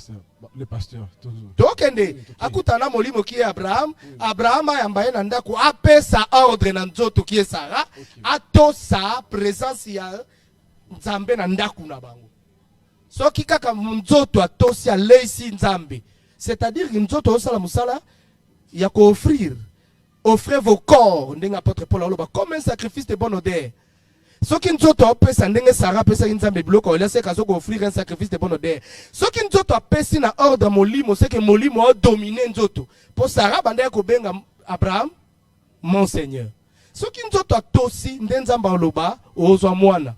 Le pasteur. Tokende akutana molimo qui est Abraham. Abraham a yambaye na ndaku ape sa ordre na nzoto qui est Sarah. Ato sa présence ya nzambe na ndaku na bango. Soki kaka nzoto atosi a leisi nzambe. C'est-à-dire que nzoto osala musala ya ko offrir. Offrez vos corps, ndenge apôtre Paul aloba, comme un sacrifice de bonne odeur. Ce qui nous a pesa ndenge Sarah pesa nzambe biloko il a seka zo offrir un sacrifice de bonne odeur. Ce qui nous a pesi na ordre molimo c'est que molimo a dominé nzoto. Pour Sarah banda ko benga Abraham mon Seigneur. Ce qui nous a tosi ndenzamba aloba ozwa mwana.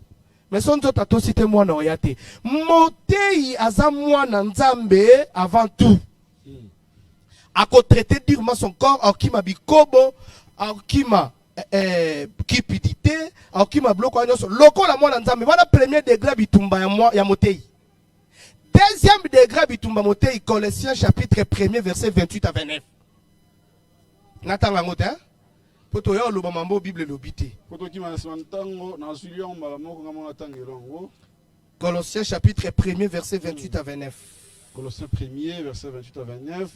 Mais son nzoto tosi te mwana oyate. Motei aza mwana nzambe avant tout. A traiter durement son corps, à qui m'a bikobo, à qui m'a cupidité, à qui m'a bloqué. Loko la moi nzambe. Voilà premier degré bitumba ya moi ya motei. Deuxième degré bitumba motei, Colossiens chapitre 1er verset 28 à 29. Natanga ngote hein? Poto ya lo mambo Bible lobité. Poto ki ma santango na sulion ba moko ngamo natangelongo. Colossiens chapitre 1er verset 28 à 29. Colossiens 1er verset 28 à 29.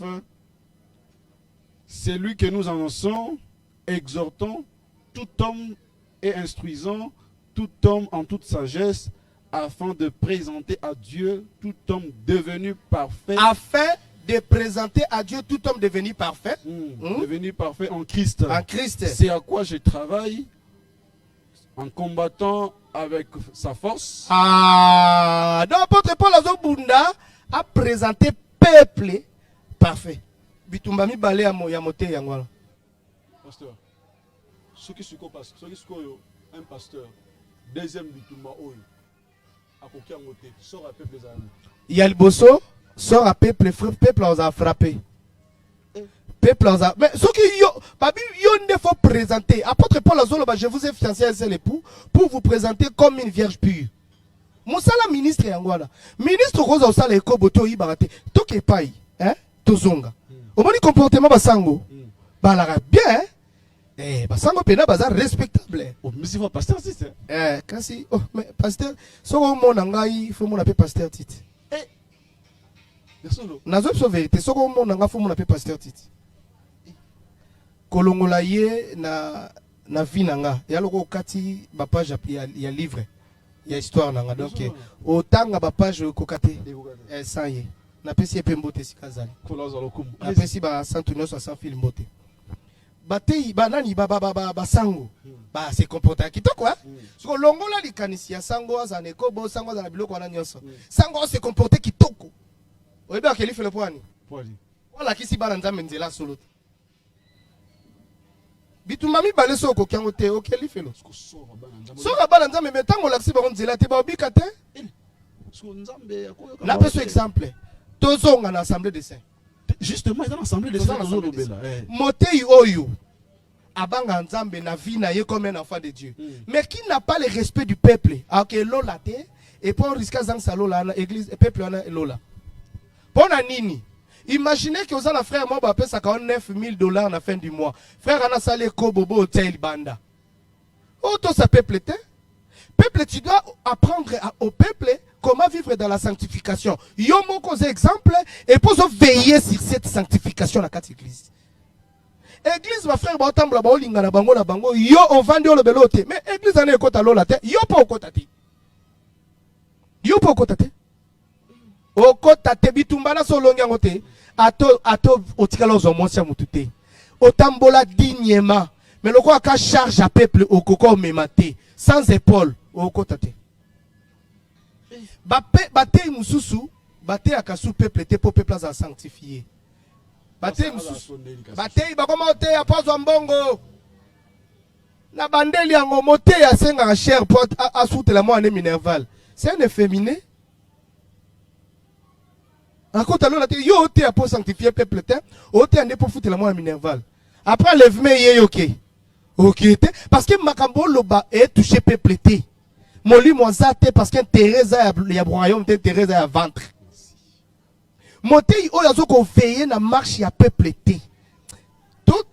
C'est lui que nous annonçons, exhortons tout homme et instruisons tout homme en toute sagesse, afin de présenter à Dieu tout homme devenu parfait. Afin de présenter à Dieu tout homme devenu parfait. Devenu parfait en Christ. En Christ. C'est à quoi je travaille En combattant avec sa force. Ah, donc apôtre Paul Azobunda a présenté peuple parfait. Bitumba mi balé ya moté yangwala. Pasteur. Ceux qui sont un pasteur, deuxième bitumba oyo. Akoki moté, sort à peuple zami. Il y a le bosso, sort à peuple, peuple a frappé. Peuple a. Mais ce qui il faut présenter. Apôtre Paul Azoloba, je vous ai fiancé à seul époux pour vous présenter comme une vierge pure. Moussala ministre yangwana. Ministre Rosa Osala Ekoboto Ibarate. Toke pai, hein? Tozonga. Au moins, le comportement basango. Balara bien, hein? Eh, basango pena baza respectable. Oh, mais c'est pas pasteur, c'est. Kasi, oh, mais pasteur, so mon angai, il faut mon appeler pasteur Tite. Nazo so vérité, so mon anga, faut mon appeler pasteur Tite. Kolongola ye na vinanga. Ya loko kati ba page ya livre. Ya histoire nanga. Donc, autant ba page kokate. Sans ye. Na pesi pembote sikazali. Na pesi ba santuno so sans film bote. Batei banani ba sango. Ba se comporter kitoko hein. So longola likanisi ya sango azane kobo sango azana biloko wana nyonso. Sango se comporter kitoko. Oyeba keli fele poani. Poani. Wala kisi bana nzambe nzela solo. Bitumba mi balé soko kiango te okeli felo. Soko bana nzambe metango laksi ba nzela te ba obika te. Na peso exemple. Tozonga na assemblée de saints. Justement, dans l'assemblée de saints, Motei oyo abanga nzambe na vie na ye comme un enfant de Dieu. Mais qui n'a pas le respect du peuple? Ok, lola te et pour risquer zang sa lola na église peuple na lola. Pona nini? Imaginez que vous avez un frère moi ba pesa ka $9,000 à la fin du mois. Frère ana salé ko bobo hotel banda. Oh to sa peuple te? Peuple, tu dois apprendre au peuple comment vivre dans la sanctification. Yo moko exemple et pour veiller sur cette sanctification la quatre église. Église ma frère ba tambla ba olinga na bango yo on vend le belote mais église ana ekota lola te yo pa okota te. Yo pa okota te. Okota te bitumba na solongi ngote ato otikala zo monsia mutute. Otambola dignement mais le quoi ka charge à peuple au koko memate sans épaule okota te. Bate mususu bate akasu peuple te po peuple za sanctifier. Bate mususu bate ba koma te ya pazo mbongo na bandeli yango mote ya senga cher porte a soute la moine minerval. C'est un efféminé. Akota lo la te yo te ya pour sanctifier peuple te o te ande pour foutre la moine minerval. Après lèvement yé OK. OK te parce que makambo loba est touché peuple te. Moli mozate parce que Teresa ya royaume te Teresa ya ventre. Motei oyo azoko veiller na marche ya peuple te. Tout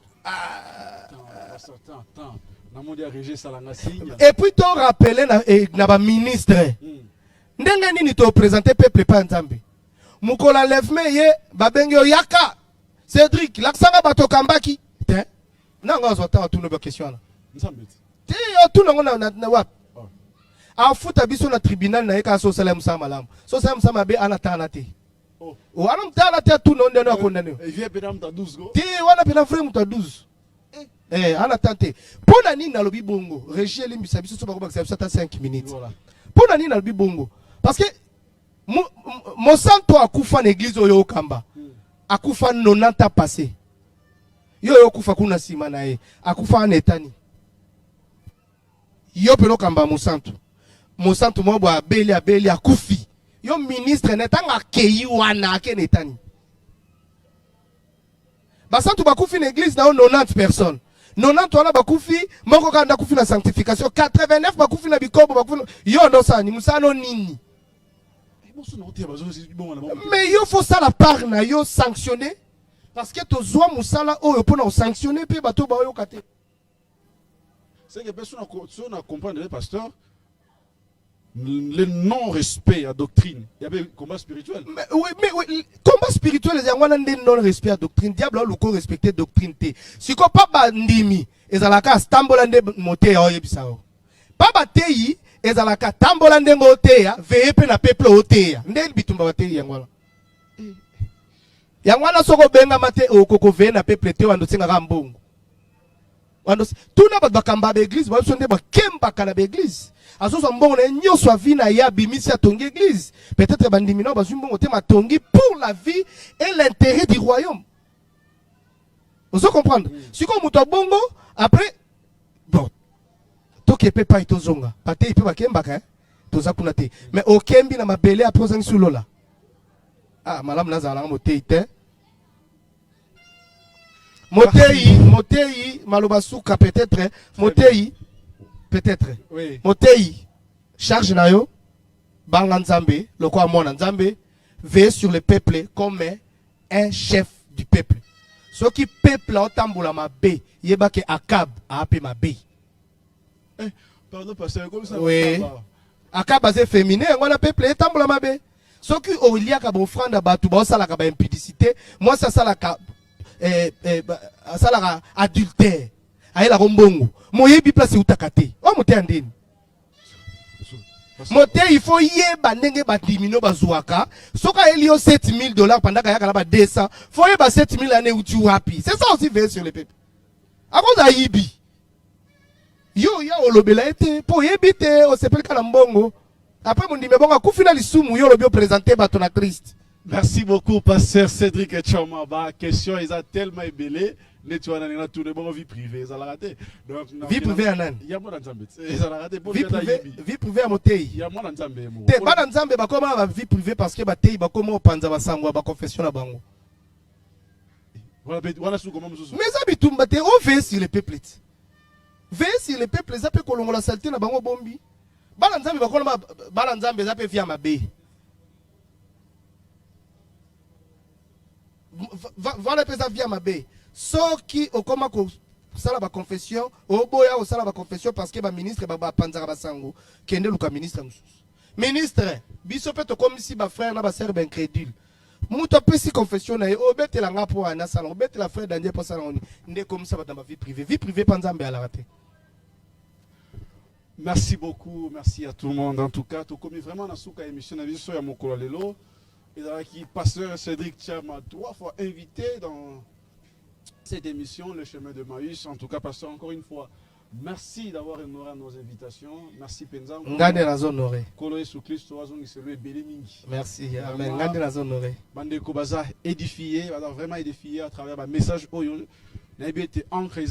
et puis to rappeler na ba ministre. Ndenge nini to présenter peuple pa nzambe. Mukola lèvement ye babenge yaka. Cédric l'aksanga bato kambaki. Te. Nanga ozota tout nos questions. Nzambe. Ti tout nango na wap. A futa biso na tribunal na eka so salam samalam. So salam samabe anatana te. Oh, anam tana te tout non na condamné. Et viens pedam ta 12 go. Ti wana pena frère muta 12. Anatante. Pona nini na lobi bongo. Régie limbisa biso so ba ko 5 minutes. Voilà. Pona nini na lobi bongo. Parce que mon santo akufa na église oyo kamba. Akufa 90 ans passé. Yo kufa kuna sima na ye. Akufa na etani. Yo pelo kamba mon santo. Monsanto mobo abeli akufi. Yo ministre netanga keyi wana akenetani. Basantu bakufi na église na 90 personnes. 90 wana bakufi moko kanda kufi na sanctification. 89 bakufi na bikobo bakufi. Yo ndo sani musano nini? Mais yo faut ça la part na yo sanctionner parce que to zwa musala oyo pona sanctionner pe bato ba yo kate. C'est que personne na comprendre le pasteur. Le non-respect à doctrine. Il y avait un combat spirituel. Mais oui, combat spirituel, il y a un non-respect à doctrine. Diable a le respecter doctrine. Si ko pas bandimi, et à la case tambolande moté à Oyebisao. Pas bateyi, et à la case tambolande moté à veille na peuple oté. Ndel bitumba bateyi yangwala. Yangwala soko benga mate o koko veille na peuple te wando singa rambongo. tout na bakamba l'église ba sonde ba kemba kana l'église aso so mbongo na nyoso avina ya bimisi ya tongi église peut-être bandimino ba mbongo te matongi pour la vie et l'intérêt du royaume. Vous comprendre si comme muto bongo après bon to ke pepa itozonga pate ipe ba kemba ka toza kuna te mais au kembi na mabele après ozangi sulola ah malam nazala motei te Motei, Malobasuka peut-être, Motei, peut-être, oui. Motei, charge nayo, Bangan Nzambe, le quoi mon Nzambe, veille sur le peuple comme un chef du peuple. Ce qui peuple a tamboula ma bé, yeba ke Akab a appelé ma bé. Pardon, pasteur, comme ça. Oui. Akab a été féminin, on a peuple et tamboula ma bé. Ce qui Aurélia a offrande à Batou, ça la impudicité, moi ça la asalaka adultère ayela kombongo moyebi place utakate o mote andeni mote il faut yeba ndenge badimino bazwaka soka elio $7000 pendant kayaka na ba 200 faut yeba 7000 ane uti wapi c'est ça aussi veiller sur les peuples akoza yibi yo ya olobela ete po yebi te o sepelka na mbongo après mon ndime bonga kufina lisumu yo lobi présenter bato na Christ. Merci beaucoup, pasteur Cédric Tchomaba. Question, ils ont tellement ébélé. Nettoyer dans tout le monde vie privée, ils ont raté. Vie privée à Nan. Il y a moins d'ensemble. Ils ont raté. Vie privée à Motei. Il y a moins d'ensemble. Te ba nzambe ba koma ba vie privée parce que ba tei ba koma opanza ba sangwa ba confession na bango. Voilà sous comment nous. Mais ça bitumba te on veille sur les peuples. Veille sur les peuples, ça peut kolongo la saleté na bango bombi. Ba nzambe ba koma ba nzambe ça peut via mabe. Voilà pesa via mabe so qui au comment ko sala ba confession au boya au sala ba confession parce que ba ministre ba panzara ba sango kende luka ministre ministre biso peto comme si ba frère na ba sœur ben incrédule muto pesi confession na o betela nga po ana sala o betela frère danje po sala oni nde comme ça ba dans ma vie privée panzambe à la raté. Merci beaucoup, merci à tout le monde. En tout cas, tout comme vraiment dans souka émission na biso ya mokolo lelo. Et qui pasteur Cédric Tchama 3 fois invité dans cette émission, Le Chemin de Maïs. En tout cas, pasteur, encore une fois, merci d'avoir honoré nos invitations. Merci Penza. Merci. Amen. Bande Kobaza édifié, vraiment édifié à travers un message. N'a été ancré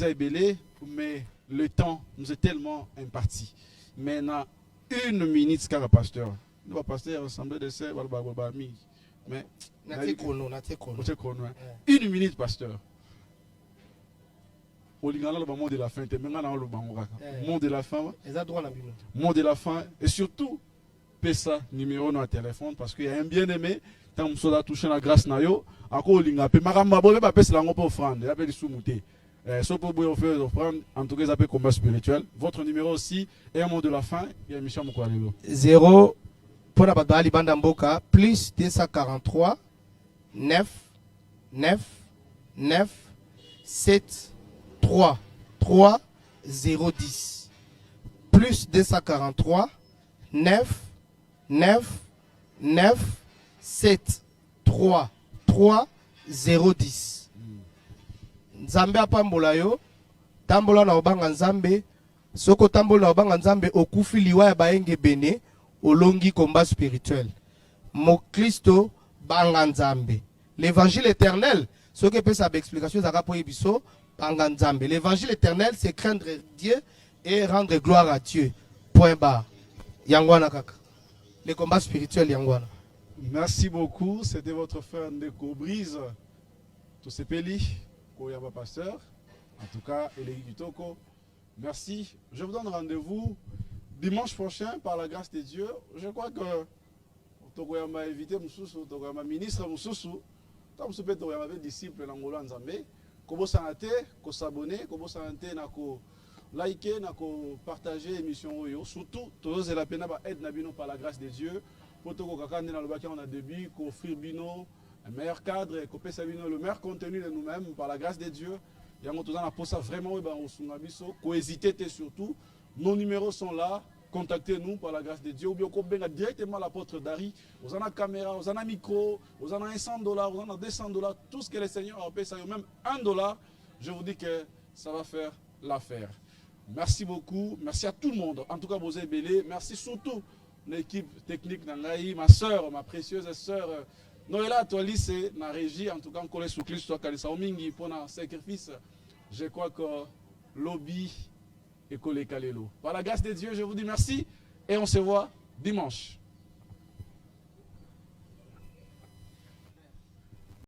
mais le temps nous est tellement imparti. Maintenant, une minute, car pasteur. Nous, pasteur, ensemble de ces mais une minute, pasteur. Au mot de la fin, mot de la fin, mot de la fin, et surtout, pesa numéro dans le téléphone parce qu'il y a un bien-aimé, tant que ça touché la grâce na yo, encore linga pe maramba bo ba pesa lango pour offrande, il appelle soumuté. So pour vous offrir offrande, en tout cas ça peut combat spirituel. Votre numéro aussi et un mot de la fin, il y a Michel Mokwalelo. 0 pour la bataille Bandamboka plus 243 9 9 9 7 3 3 0 10 plus 243 9 9 9 7 3 3 0 10. Nzambe apambola yo tambola na obanga nzambe soko tambola na obanga nzambe okufi liwa ya baenge bene olongi combat spirituel mo Christo banga nzambe l'évangile éternel ce que peut ça explication za pour biso banga nzambe l'évangile éternel c'est craindre Dieu et rendre gloire à Dieu point barre yangwana kaka les combats spirituels yangwana. Merci beaucoup, c'était votre frère Ndeko Brise Tosepeli Koyaba pasteur en tout cas Elégi Kitoko. Merci, je vous donne rendez-vous dimanche prochain, par la grâce de Dieu. Je crois que Togoya m'a invité, Togoya m'a ministre, Moussoussou, comme ce peut Togoya m'a disciple Nangola Nzambe, comment s'arrêter, comment s'abonner, comment s'arrêter, nako liker, nako partager l'émission Oyo. Surtout, tous la peine d'aide Nabino par la grâce de Dieu. Pour Togo Kakande dans le bac, on a début, qu'offrir Bino, un meilleur cadre, et qu'offrir Sabino, le meilleur contenu de nous-mêmes par la grâce de Dieu. Il y a un autre pour ça vraiment, qu'on hésiter surtout. Nos numéros sont là. Contactez-nous par la grâce de Dieu. Ou bien qu'on directement l'apôtre Dari. Vous en avez caméra, vous en avez micro, vous en avez $100, vous en avez $200. Tout ce que le Seigneur a payé, ça même $1. Je vous dis que ça va faire l'affaire. Merci beaucoup. Merci à tout le monde. En tout cas, Bosé Belé. Merci surtout l'équipe technique d'Angaï, ma soeur, ma précieuse soeur. Noëlla Toali, c'est la régie. En tout cas, on connaît sous Christ, soit Kalisa Omingi pour un sacrifice. Je crois que lobby et Kolé Kalelo. Par la grâce de Dieu, je vous dis merci et on se voit dimanche.